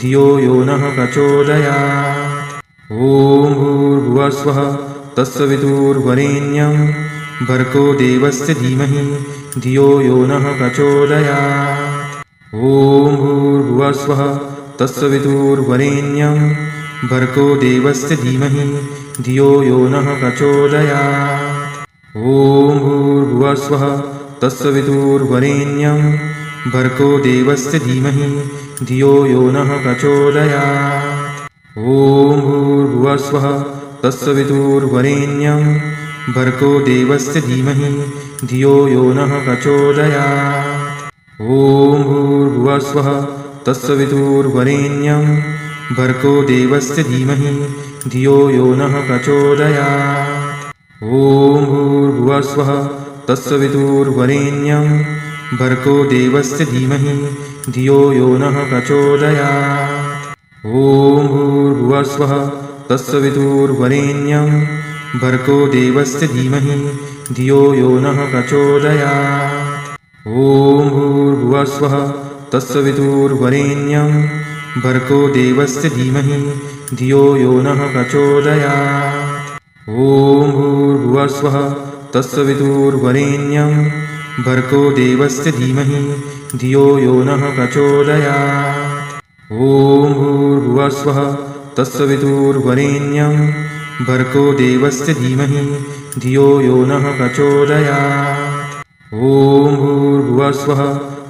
धियो यो नः प्रचोदयात्। ॐ भूर्भुवस्वः तत्सवितुर्वरेण्यं भर्गो देवस्य धीमहि धियो यो नः प्रचोदयात्। ॐ भूर्भुवस्वः तत्सवितुर्वरेण्यं भर्गो देवस्य धीमहि धियो यो नः प्रचोदयात्। ॐ भूर्भुवस्वः तत्सवितुर्वरेण्यं भर्गो देवस्य धीमहि धियो यो नः प्रचोदयात्। ॐ भूर्भुवस्वः तत्सवितुर्वरेण्यं भर्गो देवस्य धीमहि धियो यो नः प्रचोदयात्। ॐ भूर्भुवस्वः तत्सवितुर्वरेण्यं भर्गो देवस्य धीमहि धियो यो नः प्रचोदयात्। ॐ भूर्भुवस्वः तत्सवितुर्वरेण्यं भर्गो देवस्य धीमहि धियो यो नः प्रचोदयात्। ॐ भूर्भुवस्वः तत्सवितुर्वरेण्यं भर्गो देवस्य धीमहि धियो यो नः प्रचोदयात्। ॐ भूर्भुवस्वः तत्सवितुर्वरेण्यं भर्गो देवस्य धीमहि धियो यो नः प्रचोदयात्। ॐ भूर्भुवस्वः तत्सवितुर्वरेण्यं भर्गो देवस्य धीमहि धियो यो नः प्रचोदयात्। ॐ भूर्भुवस्वः तत्सवितुर्वरेण्यं भर्गो देवस्य धीमहि धियो यो नः प्रचोदयात्। ॐ भूर्भुवस्वः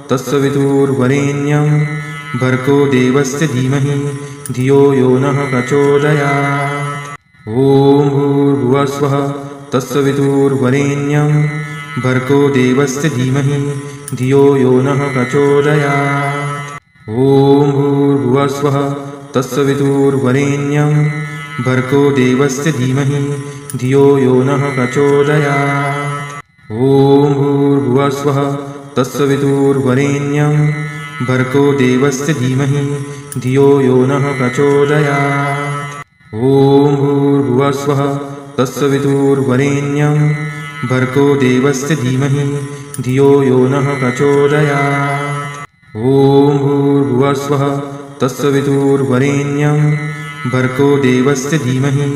तत्सवितुर्वरेण्यं भर्गो देवस्य धीमहि धियो यो नः प्रचोदयात्। ॐ भूर्भुवस्वः तत्सवितुर्वरेण्यं भर्गो देवस्य धीमहि धियो यो नः प्रचोदयात्। ॐ भूर्भुवस्वः तत्सवितुर्वरेण्यं भर्गो देवस्य धीमहि धियो यो नः प्रचोदयात्। ॐ भूर्भुवस्वः तत्सवितुर्वरेण्यं भर्गो देवस्य धीमहि धियो यो नः प्रचोदयात्। ॐ भूर्भुवस्वः तत्सवितुर्वरेण्यं भर्गो देवस्य धीमहि धियो यो नः प्रचोदयात्। ॐ भूर्भुवस्वः तत्सवितुर्वरेण्यं भर्गो देवस्य धीमहि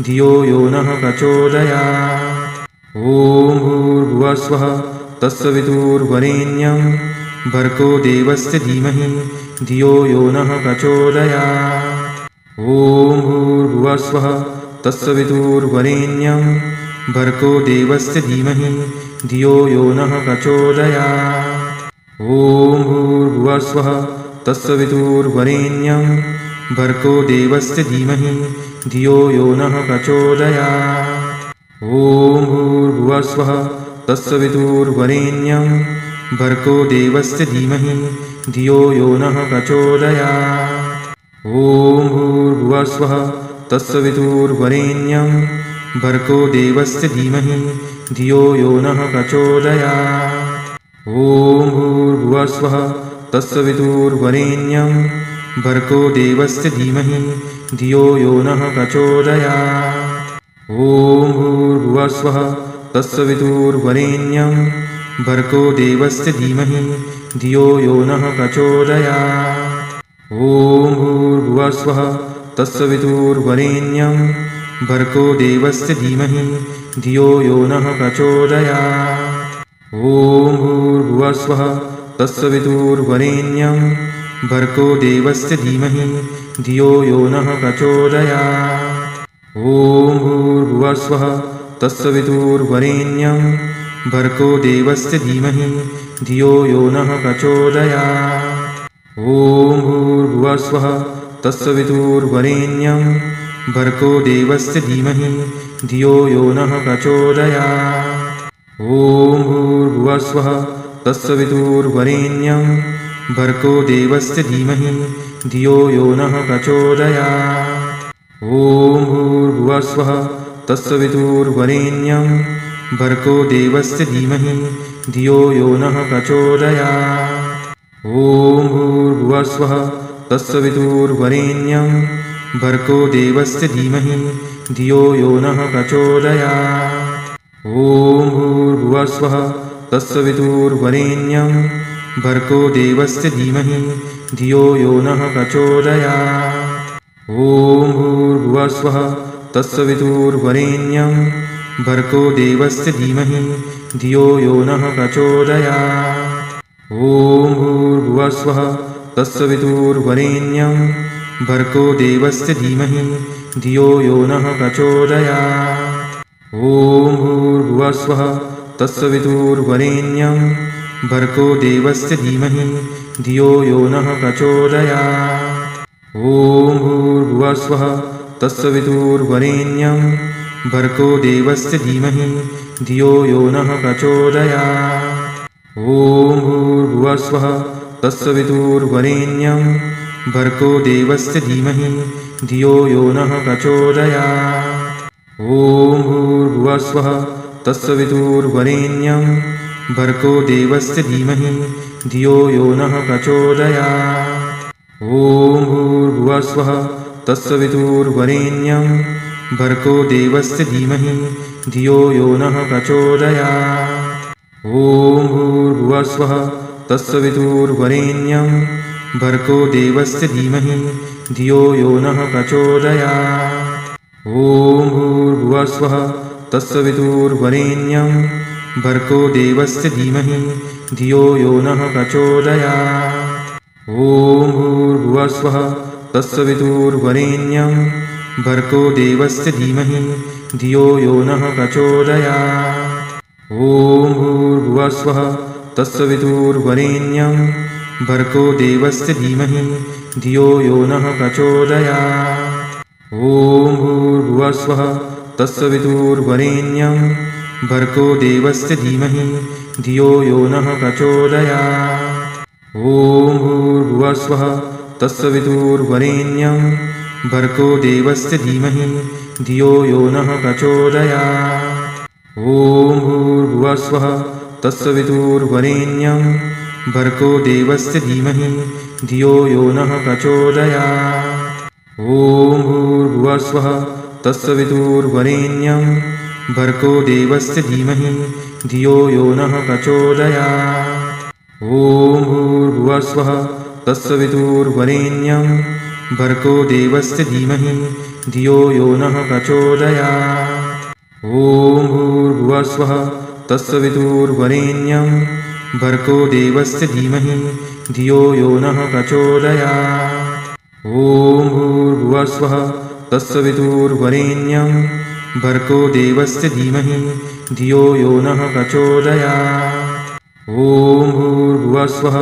धियो यो नः प्रचोदयात्। ॐ भूर्भुवस्वः तस्य विदुर्वरेण्यं भर्गो देवस्य धीमहि धियो यो नः प्रचोदयात्। ॐ भूर्भुवस्वः तस्य विदुर्वरेण्यं भर्गो देवस्य धीमहि धियो यो नः प्रचोदयात्। ॐ भूर्भुवस्वः तस्य विदुर्वरेण्यं भर्गो देवस्य धीमहि धियो यो नः प्रचोदयात्। ॐ भूर्भुवस्वः तस्य विदुर्वरेण्यं भर्गो देवस्य धीमहि धियो यो नः प्रचोदयात्। ॐ भूर्भुवस्वः तस्य विदुर्वरेण्यं भर्गो देवस्य धीमहि धियो यो नः प्रचोदयात्। ॐ भूर्भुवस्वः तस्य विदुर्वरेण्यं भर्गो देवस्य धीमहि धियो यो नः प्रचोदयात्। ॐ भूर्भुवस्वः तस्य विदुर्वरेण्यं भर्गो देवस्य धीमहि धियो यो नः प्रचोदयात्। ॐ भूर्भुवस्वः तस्य विदुर्वरेण्यं भर्गो देवस्य धीमहि धियो यो नः प्रचोदयात्। ॐ भूर्भुवस्वः तस्य विदुर्वरेण्यं भर्गो देवस्य धीमहि धियो यो नः प्रचोदयात्। ॐ भूर्भुवस्वः तस्य विदुर्वरेण्यं भर्गो देवस्य धीमहि धियो यो नः प्रचोदयात्। ॐ भूर्भुवस्वः तस्य विदुर्वरेण्यं भर्गो देवस्य धीमहि धियो यो नः प्रचोदयात्। ॐ भूर्भुवस्वः तस्य विदुर्वरेण्यं भर्गो देवस्य धीमहि धियो यो नः प्रचोदयात्। ॐ भूर्भुवस्वः तस्य विदुर्वरेण्यं भर्गो देवस्य धीमहि धियो यो नः प्रचोदयात्। ॐ भूर्भुवस्वः तस्य विदुर्वरेण्यं भर्गो देवस्य धीमहि धियो यो नः प्रचोदयात्। ॐ भूर्भुवस्वः तस्य विदुर्वरेण्यं भर्गो देवस्य धीमहि धियो यो नः प्रचोदयात्। ॐ भूर्भुवस्वः तस्य विदुर्वरेण्यं भर्गो देवस्य धीमहि धियो यो नः प्रचोदयात्। ॐ भूर्भुवस्वः तस्य विदुर्वरेण्यं भर्गो देवस्य धीमहि धियो यो नः प्रचोदयात्। ॐ भूर्भुवस्वः तस्य विदुर्वरेण्यं भर्गो देवस्य धीमहि धियो यो नः प्रचोदयात्। ॐ भूर्भुवस्वः तस्य विदुर्वरेण्यं भर्गो देवस्य धीमहि धियो यो नः प्रचोदयात्। ॐ भूर्भुवस्वः तस्य विदुर्वरेण्यं भर्गो देवस्य धीमहि धियो यो नः प्रचोदयात्। ॐ भूर्भुवस्वः तस्य विदुर्वरेण्यं भर्गो देवस्य धीमहि धियो यो नः प्रचोदयात्। ॐ भूर्भुवस्वः तस्य विदुर्वरेण्यं भर्गो देवस्य धीमहि धियो यो नः प्रचोदयात्। ॐ भूर्भुवस्वः तस्य विदुर्वरेण्यं भर्गो देवस्य धीमहि धियो यो नः प्रचोदयात्। ॐ भूर्भुवस्वः तस्य विदुर्वरेण्यं भर्गो देवस्य धीमहि धियो यो नः प्रचोदयात्। ॐ भूर्भुवस्वः तस्य विदुर्वरेण्यं भर्गो देवस्य धीमहि धियो यो नः प्रचोदयात्। ॐ भूर्भुवस्वः तस्य विदुर्वरेण्यं भर्गो देवस्य धीमहि धियो यो नः प्रचोदयात्। ॐ भूर्भुवस्वः तस्य विदुर्वरेण्यं भर्गो देवस्य धीमहि धियो यो नः प्रचोदयात्। ॐ भूर्भुवस्वः तस्य विदुर्वरेण्यं भर्गो देवस्य धीमहि धियो यो नः प्रचोदयात्। ॐ भूर्भुवस्वः तस्य विदुर्वरेण्यं भर्गो देवस्य धीमहि धियो यो नः प्रचोदयात्। ॐ भूर्भुवस्वः तस्य विदुर्वरेण्यं भर्गो देवस्य धीमहि धियो यो नः प्रचोदयात्। ॐ भूर्भुवस्वः तस्य विदुर्वरेण्यं भर्गो देवस्य धीमहि धियो यो नः प्रचोदयात्। ॐ भूर्भुवस्वः तस्य विदुर्वरेण्यं भर्गो देवस्य धीमहि धियो यो नः प्रचोदयात्। ॐ भूर्भुवस्वः तस्य विदुर्वरेण्यं भर्गो देवस्य धीमहि धियो यो नः प्रचोदयात्। ॐ भूर्भुवस्वः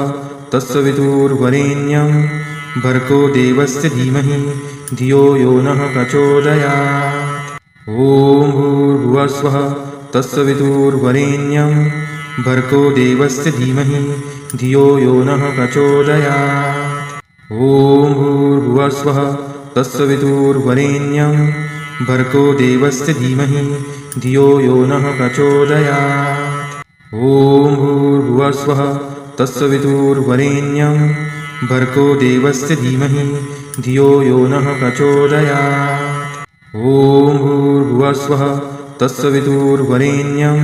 तस्य विदुर्वरेण्यं भर्गो देवस्य धीमहि धियो यो नः प्रचोदयात्। ॐ भूर्भुवस्वः तस्य विदुर्वरेण्यं भर्गो देवस्य धीमहि धियो यो नः प्रचोदयात्। ॐ भूर्भुवस्वः तस्य विदुर्वरेण्यं भर्गो देवस्य धीमहि धियो यो नः प्रचोदयात्। ॐ भूर्भुवस्वः तस्य विदुर्वरेण्यं भर्गो देवस्य धीमहि धियो यो नः प्रचोदयात्। ॐ भूर्भुवस्वः तस्य विदुर्वरेण्यं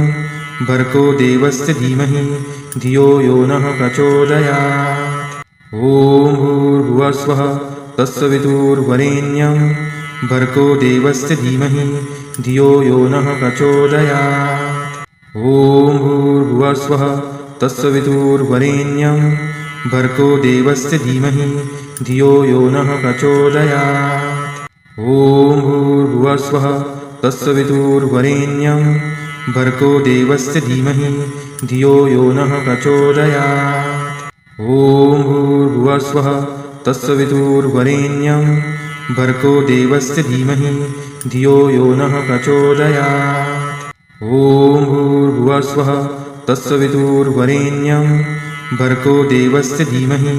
भर्गो देवस्य धीमहि धियो यो नः प्रचोदयात्। ॐ भूर्भुवस्वः तस्य विदुर्वरेण्यं भर्गो देवस्य धीमहि धियो यो नः प्रचोदयात्। ॐ भूर्भुवस्वः तस्य विदुर्वरेण्यं भर्गो देवस्य धीमहि धियो यो नः प्रचोदयात्। ॐ भूर्भुवस्वः तस्य विदुर्वरेण्यं भर्गो देवस्य धीमहि धियो यो नः प्रचोदयात्। ॐ भूर्भुवस्वः तस्य विदुर्वरेण्यं भर्गो देवस्य धीमहि धियो यो नः प्रचोदयात्। ॐ भूर्भुवस्वः तस्य विदुर्वरेण्यं भर्गो देवस्य धीमहि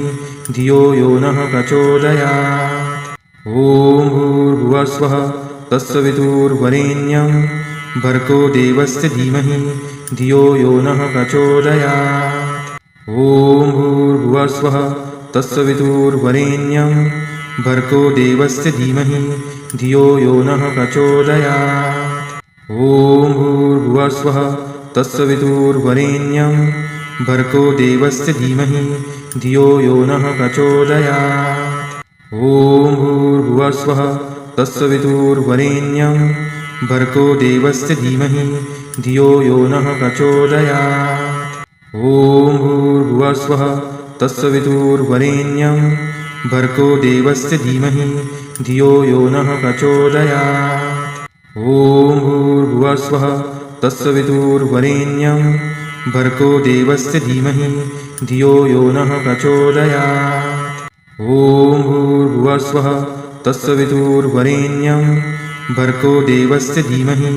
धियो यो नः प्रचोदयात्। ॐ भूर्भुवस्वः तस्य विदुर्वरेण्यं भर्गो देवस्य धीमहि धियो यो नः प्रचोदयात्। ॐ भूर्भुवस्वः तस्य विदुर्वरेण्यं भर्गो देवस्य धीमहि धियो यो नः प्रचोदयात्। ॐ भूर्भुवस्वः तस्य विदुर्वरेण्यं भर्गो देवस्य धीमहि धियो यो नः प्रचोदयात्। ॐ भूर्भुवस्वः तस्य विदुर्वरेण्यं भर्गो देवस्य धीमहि धियो यो नः प्रचोदयात्। ॐ भूर्भुवस्वः तस्य विदुर्वरेण्यं भर्गो देवस्य धीमहि धियो यो नः प्रचोदयात्। ॐ भूर्भुवस्वः तस्य विदुर्वरेण्यं भर्गो देवस्य धीमहि धियो यो नः प्रचोदयात्। ॐ भूर्भुवस्वः तस्य विदुर्वरेण्यं भर्गो देवस्य धीमहि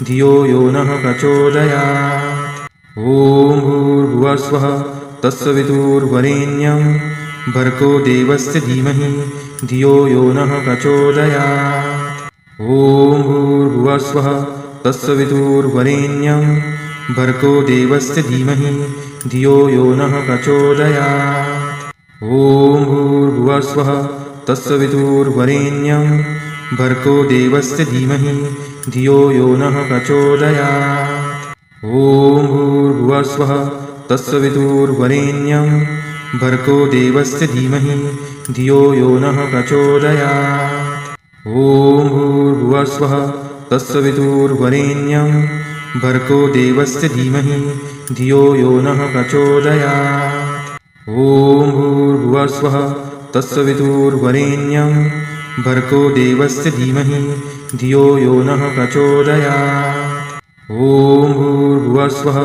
धियो यो नः प्रचोदयात्। ॐ भूर्भुवस्वः तस्य विदुर्वरेण्यं भर्गो देवस्य धीमहि धियो यो नः प्रचोदयात्। ॐ भूर्भुवस्वः तस्य विदुर्वरेण्यं भर्गो देवस्य धीमहि धियो यो नः प्रचोदयात्। ॐ भूर्भुवस्वः तस्य विदुर्वरेण्यं भर्गो देवस्य धीमहि धियो यो नः प्रचोदयात्। ॐ भूर्भुवस्वः तस्य विदुर्वरेण्यं भर्गो देवस्य धीमहि धियो यो नः प्रचोदयात्। ॐ भूर्भुवस्वः तस्य विदुर्वरेण्यं भर्गो देवस्य धीमहि धियो यो नः प्रचोदयात्। ॐ भूर्भुवस्वः तस्य विदुर्वरेण्यं भर्गो देवस्य धीमहि धियो यो नः प्रचोदयात्। ॐ भूर्भुवस्वः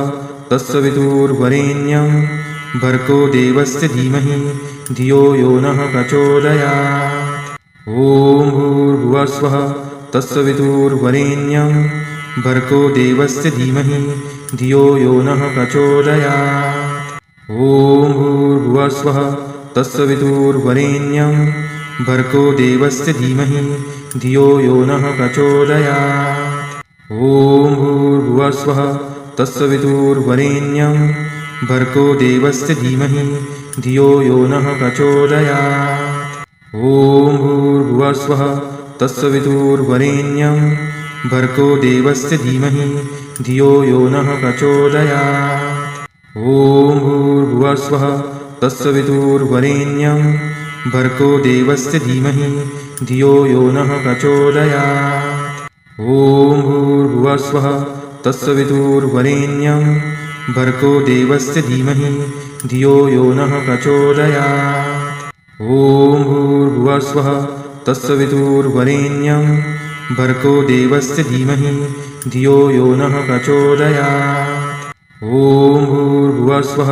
तस्य विदुर्वरेण्यं भर्गो देवस्य धीमहि धियो यो नः प्रचोदयात्। ॐ भूर्भुवस्वः तस्य विदुर्वरेण्यं भर्गो देवस्य धीमहि धियो यो नः प्रचोदयात्। ॐ भूर्भुवस्वः तस्य विदुर्वरेण्यं भर्गो देवस्य धीमहि धियो यो नः प्रचोदयात्। ॐ भूर्भुवस्वः तस्य विदुर्वरेण्यं भर्गो देवस्य धीमहि धियो यो नः प्रचोदयात्। ॐ भूर्भुवस्वः तस्य विदुर्वरेण्यं भर्गो देवस्य धीमहि धियो यो नः प्रचोदयात्। ॐ भूर्भुवस्वः तस्य विदुर्वरेण्यं भर्गो देवस्य धीमहि धियो यो नः प्रचोदयात्। ॐ भूर्भुवस्वः तत्सवितुर्वरेण्यं भर्गो देवस्य धीमहि धियो यो नः प्रचोदयात्। ॐ भूर्भुवस्वः तत्सवितुर्वरेण्यं भर्गो देवस्य धीमहि धियो यो नः प्रचोदयात्। ॐ भूर्भुवस्वः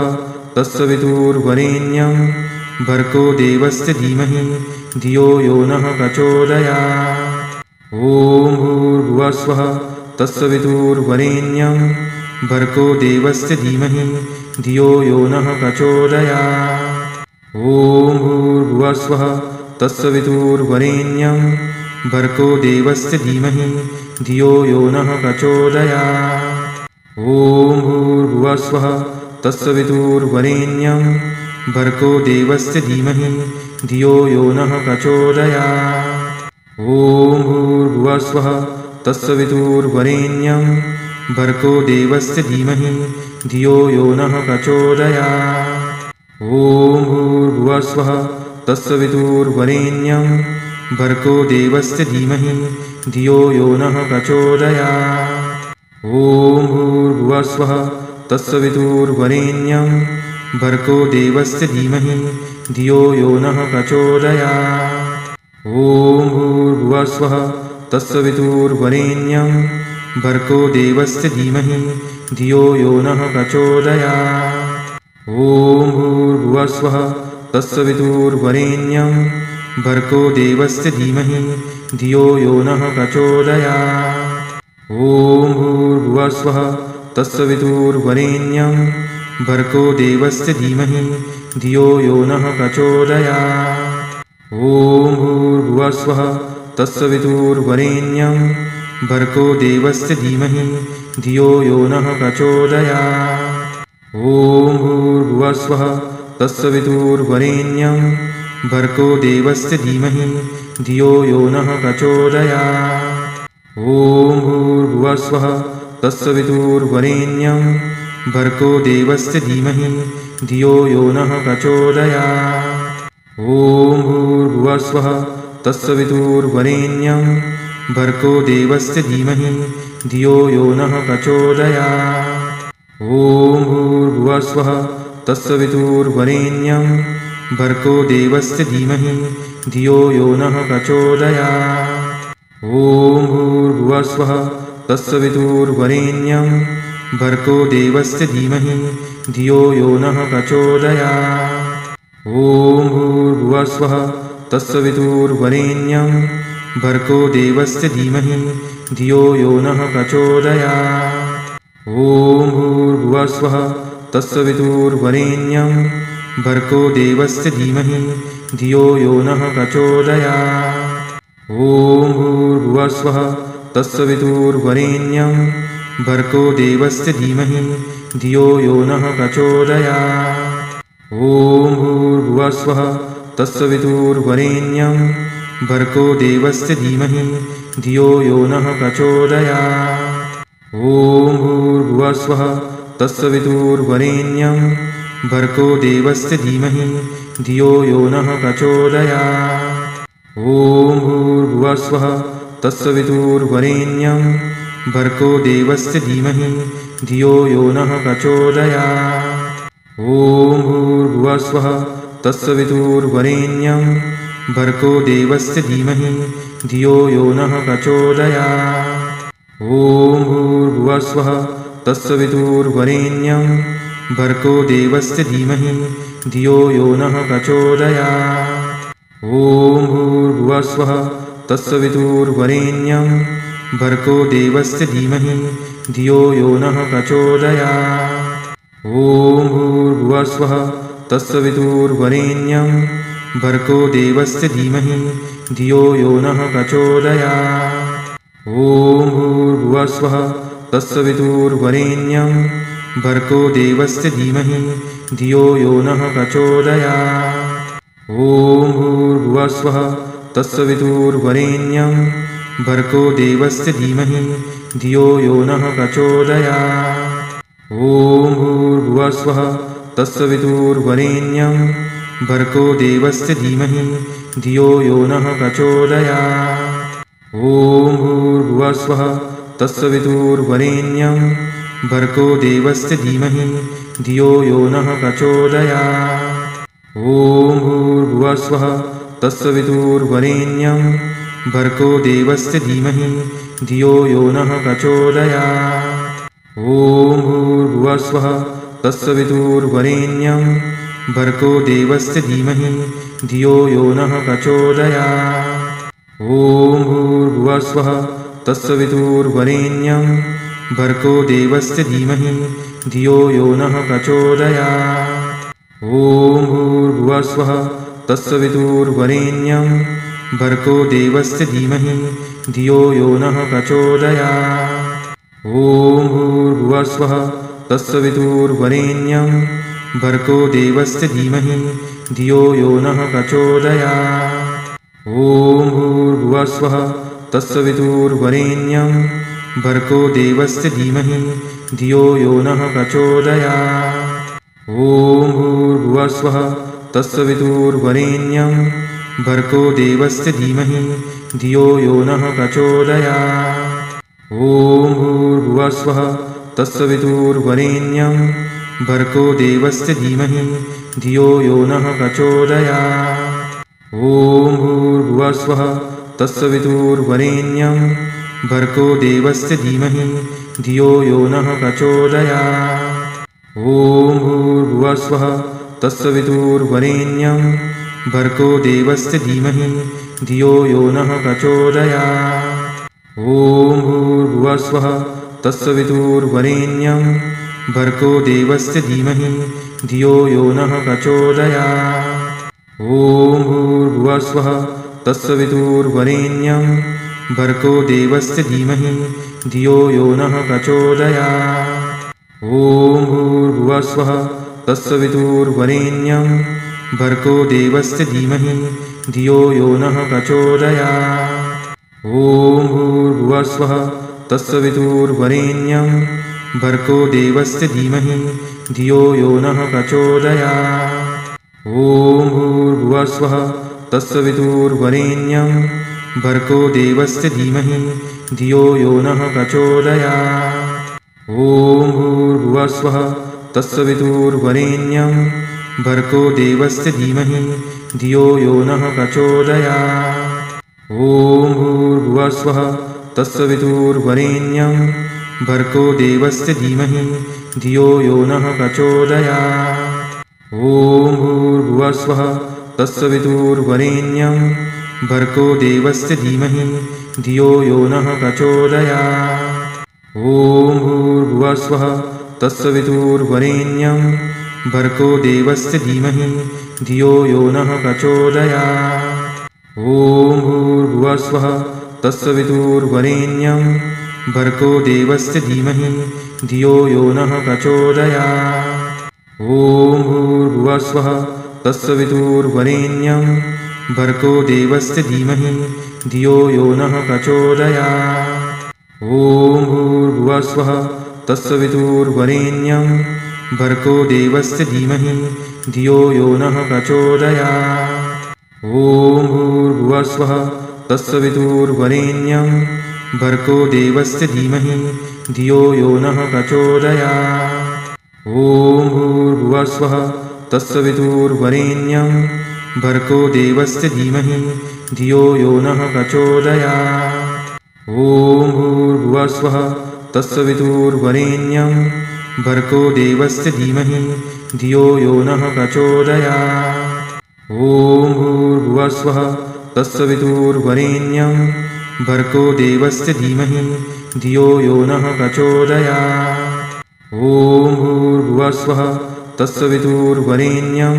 तत्सवितुर्वरेण्यं भर्गो देवस्य धीमहि धियो यो नः प्रचोदयात्। ॐ भूर्भुवस्वः तत्सवितुर्वरेण्यं भर्गो देवस्य धीमहि धियो यो नः प्रचोदयात्। ॐ भूर्भुवस्वः तत्सवितुर्वरेण्यं भर्गो देवस्य धीमहि धियो यो नः प्रचोदयात्। ॐ भूर्भुवस्वः तत्सवितुर्वरेण्यं भर्गो देवस्य धीमहि धियो यो नः प्रचोदयात्। ॐ भूर्भुवस्वः तत्सवितुर्वरेण्यं भर्गो देवस्य धीमहि धियो यो नः प्रचोदयात्। ॐ भूर्भुवस्वः तत्सवितुर्वरेण्यं भर्गो देवस्य धीमहि धियो यो नः प्रचोदयात्। ॐ भूर्भुवस्वः तत्सवितुर्वरेण्यं भर्गो देवस्य धीमहि धियो यो नः प्रचोदयात्। ॐ भूर्भुवस्वः तत्सवितुर्वरेण्यं भर्गो देवस्य धीमहि धियो यो नः प्रचोदयात्। ॐ भूर्भुवस्वः तत्सवितुर्वरेण्यं भर्गो देवस्य धीमहि धियो यो नः प्रचोदयात्। ॐ भूर्भुवस्वः तत्सवितुर्वरेण्यं भर्गो देवस्य धीमहि धियो यो नः प्रचोदयात्। ॐ भूर्भुवस्वः तत्सवितुर्वरेण्यं भर्गो देवस्य धीमहि धियो यो नः प्रचोदयात्। ॐ भूर्भुवस्वः तत्सवितुर्वरेण्यं भर्गो देवस्य धीमहि धियो यो नः प्रचोदयात्। ॐ भूर्भुवस्वः तत्सवितुर्वरेण्यं भर्गो देवस्य धीमहि धियो यो नः प्रचोदयात्। ॐ भूर्भुवस्वः तत्सवितुर्वरेण्यं भर्गो देवस्य धीमहि धियो यो नः प्रचोदयात्। ॐ भूर्भुवस्वः तत्सवितुर्वरेण्यं भर्गो देवस्य धीमहि धियो यो नः प्रचोदयात्। ॐ भूर्भुवस्वः तत्सवितुर्वरेण्यं भर्गो देवस्य धीमहि धियो यो नः प्रचोदयात्। ॐ भूर्भुवस्वः तत्सवितुर्वरेण्यं भर्गो देवस्य धीमहि धियो यो नः प्रचोदयात्। ॐ भूर्भुवस्वः तत्सवितुर्वरेण्यं भर्गो देवस्य धीमहि धियो यो नः प्रचोदयात्। ॐ भूर्भुवस्वः तत्सवितुर्वरेण्यं भर्गो देवस्य धीमहि धियो यो नः प्रचोदयात्। ॐ भूर्भुवस्वः तत्सवितुर्वरेण्यं भर्गो देवस्य धीमहि धियो यो नः प्रचोदयात्। ॐ भूर्भुवस्वः तत्सवितुर्वरेण्यं भर्गो देवस्य धीमहि धियो यो नः प्रचोदयात्। ॐ भूर्भुवस्वः तत्सवितुर्वरेण्यं भर्गो देवस्य धीमहि धियो यो नः प्रचोदयात्। ॐ भूर्भुवस्वः तत्सवितुर्वरेण्यं भर्गो देवस्य धीमहि धियो यो नः प्रचोदयात्। ॐ भूर्भुवस्वः तत्सवितुर्वरेण्यं भर्गो देवस्य धीमहि धियो यो नः प्रचोदयात्। ॐ भूर्भुवस्वः तत्सवितुर्वरेण्यं भर्गो देवस्य धीमहि धियो यो नः प्रचोदयात्। ॐ भूर्भुवस्वः तत्सवितुर्वरेण्यं भर्गो देवस्य धीमहि धियो यो नः प्रचोदयात्। ॐ भूर्भुवस्वः तत्सवितुर्वरेण्यं भर्गो देवस्य धीमहि धियो यो नः प्रचोदयात्। ॐ भूर्भुवस्वः तत्सवितुर्वरेण्यं भर्गो देवस्य धीमहि धियो यो नः प्रचोदयात्। ॐ भूर्भुवस्वः तत्सवितुर्वरेण्यं भर्गो देवस्य धीमहि धियो यो नः प्रचोदयात्। ॐ भूर्भुवस्वः तत्सवितुर्वरेण्यं भर्गो देवस्य धीमहि धियो यो नः प्रचोदयात्। ॐ भूर्भुवस्वः तत्सवितुर्वरेण्यं भर्गो देवस्य धीमहि धियो यो नः प्रचोदयात्। ॐ भूर्भुवस्वः तत्सवितुर्वरेण्यं भर्गो देवस्य धीमहि धियो यो नः प्रचोदयात्। ॐ भूर्भुवस्वः तत्सवितुर्वरेण्यं भर्गो देवस्य धीमहि धियो यो नः प्रचोदयात्। ॐ भूर्भुवस्वः तत्सवितुर्वरेण्यं भर्गो देवस्य धीमहि धियो यो नः प्रचोदयात्। ॐ भूर्भुवस्वः तत्सवितुर्वरेण्यं भर्गो देवस्य धीमहि धियो यो नः प्रचोदयात्। ॐ भूर्भुवस्वः तत्सवितुर्वरेण्यं भर्गो देवस्य धीमहि धियो यो नः प्रचोदयात्। ॐ भूर्भुवस्वः तत्सवितुर्वरेण्यं भर्गो देवस्य धीमहि धियो यो नः प्रचोदयात्। ॐ भूर्भुवस्वः तत्सवितुर्वरेण्यं भर्गो देवस्य धीमहि धियो यो नः प्रचोदयात्। ॐ भूर्भुवस्वः तत्सवितुर्वरेण्यं भर्गो देवस्य धीमहि धियो यो नः प्रचोदयात्। ॐ भूर्भुवस्वः तत्सवितुर्वरेण्यं भर्गो देवस्य धीमहि धियो यो नः प्रचोदयात्। ॐ भूर्भुवस्वः तत्सवितुर्वरेण्यं भर्गो देवस्य धीमहि धियो यो नः प्रचोदयात्। ॐ भूर्भुवस्वः तत्सवितुर्वरेण्यं भर्गो देवस्य धीमहि धियो यो नः प्रचोदयात्। ॐ भूर्भुवस्वः तत्सवितुर्वरेण्यं भर्गो देवस्य धीमहि धियो यो नः प्रचोदयात्। ॐ भूर्भुवस्वः तत्सवितुर्वरेण्यं भर्गो देवस्य धीमहि धियो यो नः प्रचोदयात्। ॐ भूर्भुवस्वः तत्सवितुर्वरेण्यं भर्गो देवस्य धीमहि धियो यो नः प्रचोदयात्। ॐ भूर्भुवस्वः तत्सवितुर्वरेण्यं भर्गो देवस्य धीमहि धियो यो नः प्रचोदयात्। ॐ भूर्भुवस्वः तत्सवितुर्वरेण्यं भर्गो देवस्य धीमहि धियो यो नः प्रचोदयात्। ॐ भूर्भुवस्वः तत्सवितुर्वरेण्यं भर्गो देवस्य धीमहि धियो यो नः प्रचोदयात्। ॐ भूर्भुवस्वः तत्सवितुर्वरेण्यं भर्गो देवस्य धीमहि धियो यो नः प्रचोदयात्। ॐ भूर्भुवस्वः तत्सवितुर्वरेण्यं भर्गो देवस्य धीमहि धियो यो नः प्रचोदयात्। ॐ भूर्भुवस्वः तत्सवितुर्वरेण्यं भर्गो देवस्य धीमहि धियो यो नः प्रचोदयात्। ॐ भूर्भुवस्वः तत्सवितुर्वरेण्यं भर्गो देवस्य धीमहि धियो यो नः प्रचोदयात्। ॐ भूर्भुवस्वः तत्सवितुर्वरेण्यं भर्गो देवस्य धीमहि धियो यो नः प्रचोदयात्। ॐ भूर्भुवस्वः तत्सवितुर्वरेण्यं भर्गो देवस्य धीमहि धियो यो नः प्रचोदयात्। ॐ भूर्भुवस्वः तत्सवितुर्वरेण्यं भर्गो देवस्य धीमहि धियो यो नः प्रचोदयात्। ॐ भूर्भुवस्वः तत्सवितुर्वरेण्यं भर्गो देवस्य धीमहि धियो यो नः प्रचोदयात्। ॐ भूर्भुवस्वः तत्सवितुर्वरेण्यं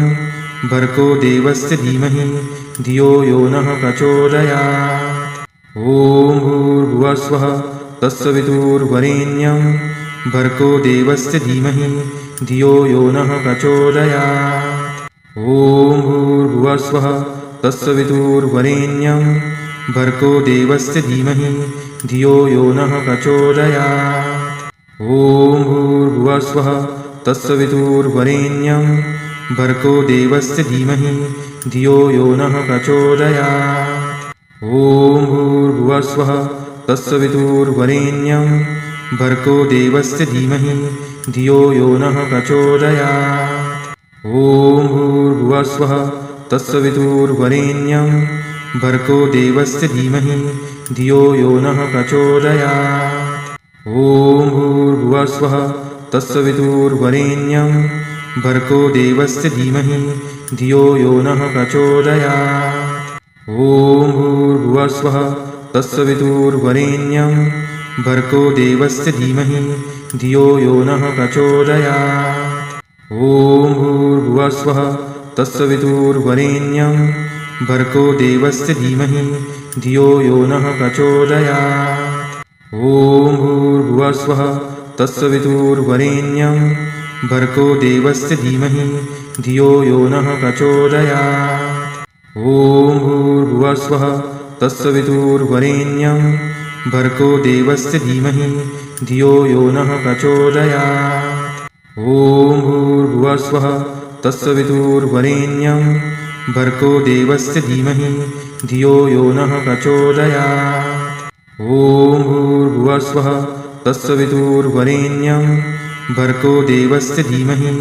भर्गो देवस्य धीमहि धियो यो नः प्रचोदयात्। ॐ भूर्भुवस्वः तत्सवितुर्वरेण्यं भर्गो देवस्य धीमहि धियो यो नः प्रचोदयात्। ॐ भूर्भुवस्वः तत्सवितुर्वरेण्यं भर्गो देवस्य धीमहि धियो यो नः प्रचोदयात्। ॐ भूर्भुवस्वः तत्सवितुर्वरेण्यं भर्गो देवस्य धीमहि धियो यो नः प्रचोदयात्। ॐ भूर्भुवस्वः तत्सवितुर्वरेण्यं भर्गो देवस्य धीमहि धियो यो नः प्रचोदयात्। ॐ भूर्भुवस्वः तत्सवितुर्वरेण्यं भर्गो देवस्य धीमहि धियो यो नः प्रचोदयात्। ॐ भूर्भुवस्वः तत्सवितुर्वरेण्यं भर्गो देवस्य धीमहि धियो यो नः प्रचोदयात्। ॐ भूर्भुवस्वः तत्सवितुर्वरेण्यं भर्गो देवस्य धीमहि धियो यो नः प्रचोदयात्। ॐ भूर्भुवस्वः तत्सवितुर्वरेण्यं भर्गो देवस्य धीमहि धियो यो नः प्रचोदयात्। ॐ भूर्भुवस्वः तत्सवितुर्वरेण्यं भर्गो देवस्य धीमहि धियो यो नः प्रचोदयात्। ॐ भूर्भुवस्वः तत्सवितुर्वरेण्यं भर्गो देवस्य धीमहि धियो यो नः प्रचोदयात्। ॐ भूर्भुवस्वः तत्सवितुर्वरेण्यं भर्गो देवस्य धीमहि धियो यो नः प्रचोदयात्। ॐ भूर्भुवस्वः तत्सवितुर्वरेण्यं भर्गो देवस्य धीमहि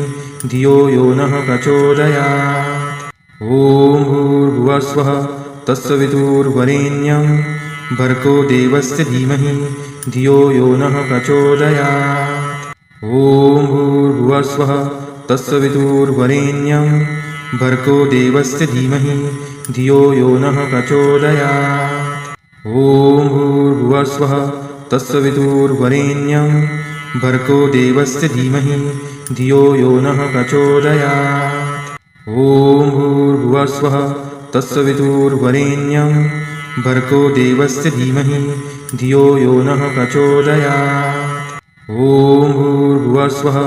धियो यो नः प्रचोदयात्। ॐ भूर्भुवस्वः तत्सवितुर्वरेण्यं भर्गो देवस्य धीमहि धियो यो नः प्रचोदयात्। ॐ भूर्भुवस्वः तत्सवितुर्वरेण्यं भर्गो देवस्य धीमहि धियो यो नः प्रचोदयात्। ॐ भूर्भुवस्वः तत्सवितुर्वरेण्यं भर्गो देवस्य धीमहि धियो यो नः प्रचोदयात्। ॐ भूर्भुवस्वः तत्सवितुर्वरेण्यं भर्गो देवस्य धीमहि धियो यो नः प्रचोदयात्। ॐ भूर्भुवस्वः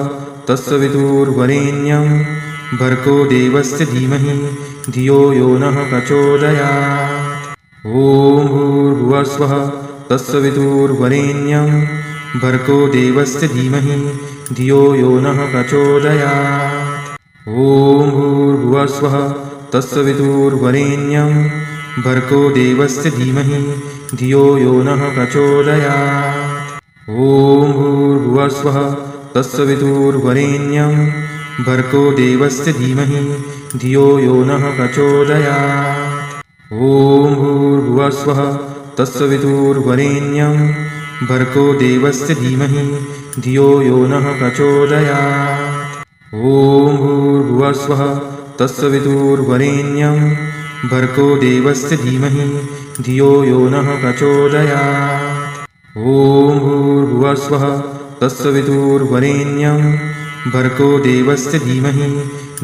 तत्सवितुर्वरेण्यं भर्गो देवस्य धीमहि धियो यो नः प्रचोदयात्। ॐ भूर्भुवस्वः तत्सवितुर्वरेण्यं भर्गो देवस्य धीमहि धियो यो नः प्रचोदयात्। ॐ भूर्भुवस्वः तत्सवितुर्वरेण्यं भर्गो देवस्य धीमहि धियो यो नः प्रचोदयात्। ॐ भूर्भुवस्वः तत्सवितुर्वरेण्यं भर्गो देवस्य धीमहि धियो यो नः प्रचोदयात्। ॐ भूर्भुवस्वः तत्सवितुर्वरेण्यं भर्गो देवस्य धीमहि धियो यो नः प्रचोदयात्। ॐ भूर्भुवस्वः तत्सवितुर्वरेण्यं भर्गो देवस्य धीमहि धियो यो नः प्रचोदयात्। ॐ भूर्भुवस्वः तत्सवितुर्वरेण्यं भर्गो देवस्य धीमहि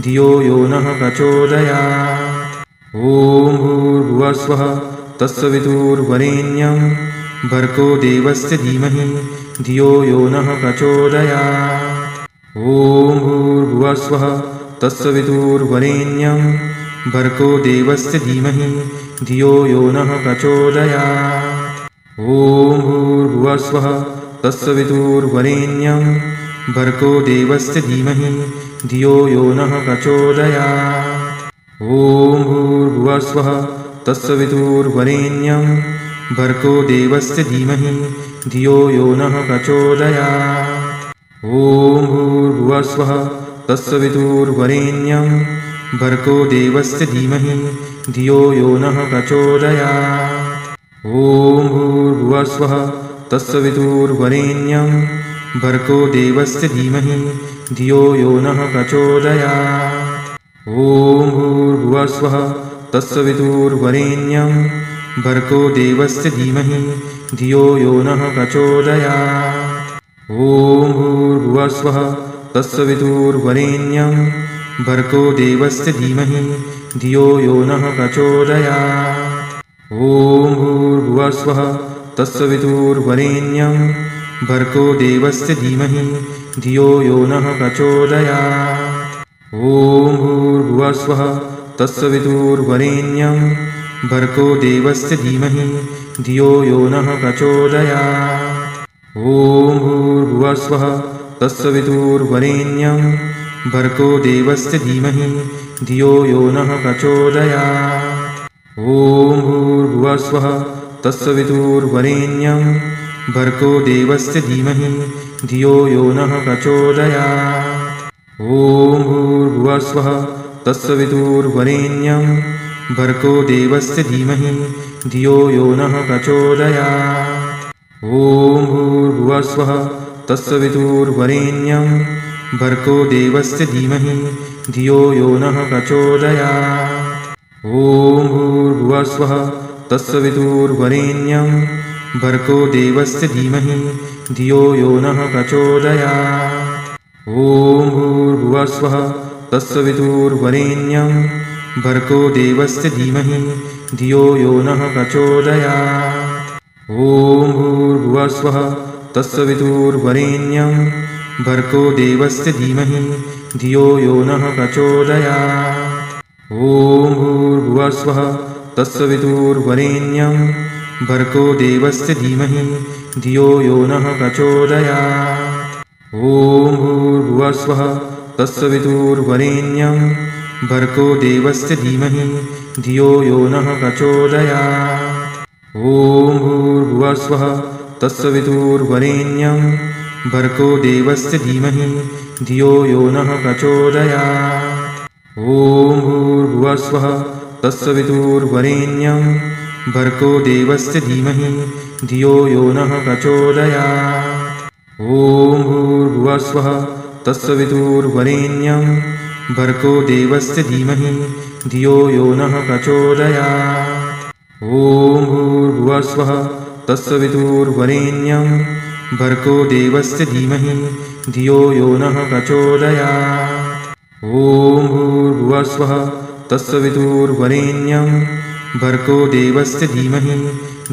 धियो यो नः प्रचोदयात्। ॐ भूर्भुवस्वः तत्सवितुर्वरेण्यं भर्गो देवस्य धीमहि धियो यो नः प्रचोदयात्। ॐ भूर्भुवस्वः तत्सवितुर्वरेण्यं भर्गो देवस्य धीमहि धियो यो नः प्रचोदयात्। ॐ भूर्भुवस्वः तत्सवितुर्वरेण्यं भर्गो देवस्य धीमहि धियो यो नः प्रचोदयात्। ॐ भूर्भुवस्वः तत्सवितुर्वरेण्यं भर्गो देवस्य धीमहि धियो यो नः प्रचोदयात्। ॐ भूर्भुवस्वः तत्सवितुर्वरेण्यं भर्गो देवस्य धीमहि धियो यो नः प्रचोदयात्। ॐ भूर्भुवस्वः तत्सवितुर्वरेण्यं भर्गो देवस्य धीमहि धियो यो नः प्रचोदयात्। ॐ भूर्भुवस्वः तत्सवितुर्वरेण्यं भर्गो देवस्य धीमहि धियो यो नः प्रचोदयात्। ॐ भूर्भुवस्वः तत्सवितुर्वरेण्यं भर्गो देवस्य धीमहि धियो यो नः प्रचोदयात्। ॐ भूर्भुवस्वः तत्सवितुर्वरेण्यं भर्गो देवस्य धीमहि धियो यो नः प्रचोदयात्। ॐ भूर्भुवस्वः तत्सवितुर्वरेण्यं भर्गो देवस्य धीमहि धियो यो नः प्रचोदयात्। ॐ भूर्भुवस्वः तत्सवितुर्वरेण्यं भर्गो देवस्य धीमहि धियो यो नः प्रचोदयात्। ॐ भूर्भुवस्वः तत्सवितुर्वरेण्यं भर्गो देवस्य धीमहि धियो यो नः प्रचोदयात्। ॐ भूर्भुवस्वः तत्सवितुर्वरेण्यं भर्गो देवस्य धीमहि धियो यो नः प्रचोदयात्। ॐ भूर्भुवस्वः तत्सवितुर्वरेण्यं भर्गो देवस्य धीमहि धियो यो नः प्रचोदयात्। ॐ भूर्भुवस्वः तत्सवितुर्वरेण्यं भर्गो देवस्य धीमहि धियो यो नः प्रचोदयात्। ॐ भूर्भुवस्वः तत्सवितुर्वरेण्यं भर्गो देवस्य धीमहि धियो यो नः प्रचोदयात्। ॐ भूर्भुवस्वः तत्सवितुर्वरेण्यं भर्गो देवस्य धीमहि धियो यो नः प्रचोदयात्। ॐ भूर्भुवस्वः तत्सवितुर्वरेण्यं भर्गो देवस्य धीमहि धियो यो नः प्रचोदयात्। ॐ भूर्भुवस्वः तत्सवितुर्वरेण्यं भर्गो देवस्य धीमहि धियो यो नः प्रचोदयात्। ॐ भूर्भुवस्वः तत्सवितुर्वरेण्यं भर्गो देवस्य धीमहि धियो यो नः प्रचोदयात्। ॐ भूर्भुवस्वः तत्सवितुर्वरेण्यं भर्गो देवस्य धीमहि धियो यो नः प्रचोदयात्। ॐ भूर्भुवस्वः तत्सवितुर्वरेण्यं भर्गो देवस्य धीमहि धियो यो नः प्रचोदयात्। ॐ भूर्भुवस्वः तत्सवितुर्वरेण्यं भर्गो देवस्य धीमहि धियो यो नः प्रचोदयात्। ॐ भूर्भुवस्वः तत्सवितुर्वरेण्यं भर्गो देवस्य धीमहि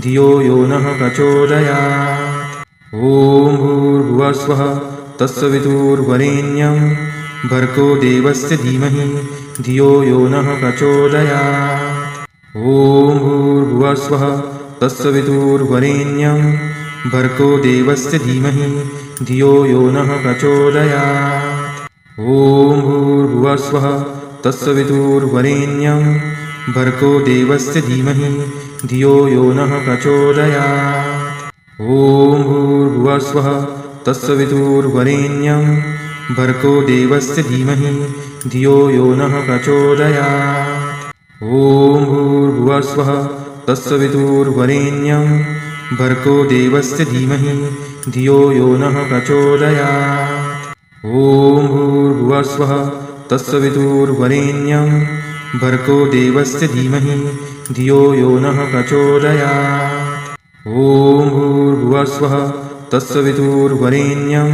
धियो यो नः प्रचोदयात्। ॐ भूर्भुवस्वः तत्सवितुर्वरेण्यं भर्गो देवस्य धीमहि धियो यो नः प्रचोदयात्। ॐ भूर्भुवस्वः तत्सवितुर्वरेण्यं भर्गो देवस्य धीमहि धियो यो नः प्रचोदयात्। ॐ भूर्भुवस्वः तत्सवितुर्वरेण्यं भर्गो देवस्य धीमहि धियो यो नः प्रचोदयात्। ॐ भूर्भुवस्वः तत्सवितुर्वरेण्यं भर्गो देवस्य धीमहि धियो यो नः प्रचोदयात्। ॐ भूर्भुवस्वः तत्सवितुर्वरेण्यं भर्गो देवस्य धीमहि धियो यो नः प्रचोदयात्। ॐ भूर्भुवस्वः तत्सवितुर्वरेण्यं भर्गो देवस्य धीमहि धियो यो नः प्रचोदयात्। ॐ भूर्भुवस्वः तत्सवितुर्वरेण्यं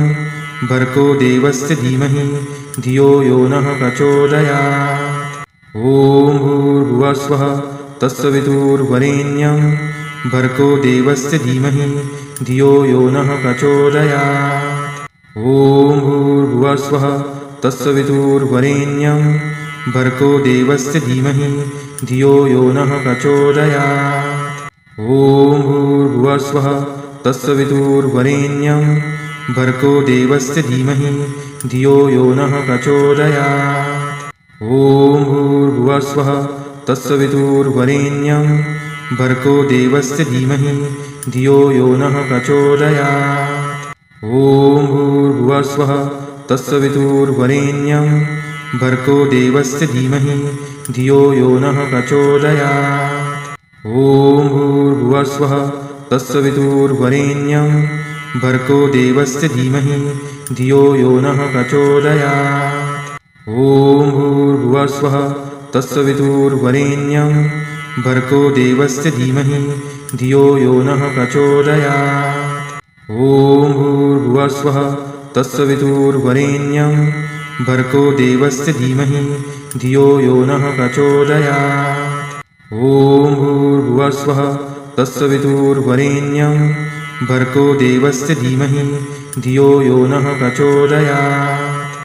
भर्गो देवस्य धीमहि धियो यो नः प्रचोदयात्। ॐ भूर्भुवस्वः तत्सवितुर्वरेण्यं भर्गो देवस्य धीमहि धियो यो नः प्रचोदयात्। ॐ भूर्भुवस्वः तत्सवितुर्वरेण्यं भर्गो देवस्य धीमहि धियो यो नः प्रचोदयात्। ॐ भूर्भुवस्वः तत्सवितुर्वरेण्यं भर्गो देवस्य धीमहि धियो यो नः प्रचोदयात्। ॐ भूर्भुवस्वः तत्सवितुर्वरेण्यं भर्गो देवस्य धीमहि धियो यो नः प्रचोदयात्। ॐ भूर्भुवस्वः तत्सवितुर्वरेण्यं भर्गो देवस्य धीमहि धियो यो नः प्रचोदयात्। ॐ भूर्भुवस्वः तत्सवितुर्वरेण्यं भर्गो देवस्य धीमहि धियो यो नः प्रचोदयात्। ॐ भूर्भुवस्वः तत्सवितुर्वरेण्यं भर्गो देवस्य धीमहि धियो यो नः प्रचोदयात्। ॐ भूर्भुवस्वः तत्सवितुर्वरेण्यं भर्गो देवस्य धीमहि धियो यो नः प्रचोदयात्। ॐ भूर्भुवस्वः तत्सवितुर्वरेण्यं भर्गो देवस्य धीमहि धियो यो नः प्रचोदयात्।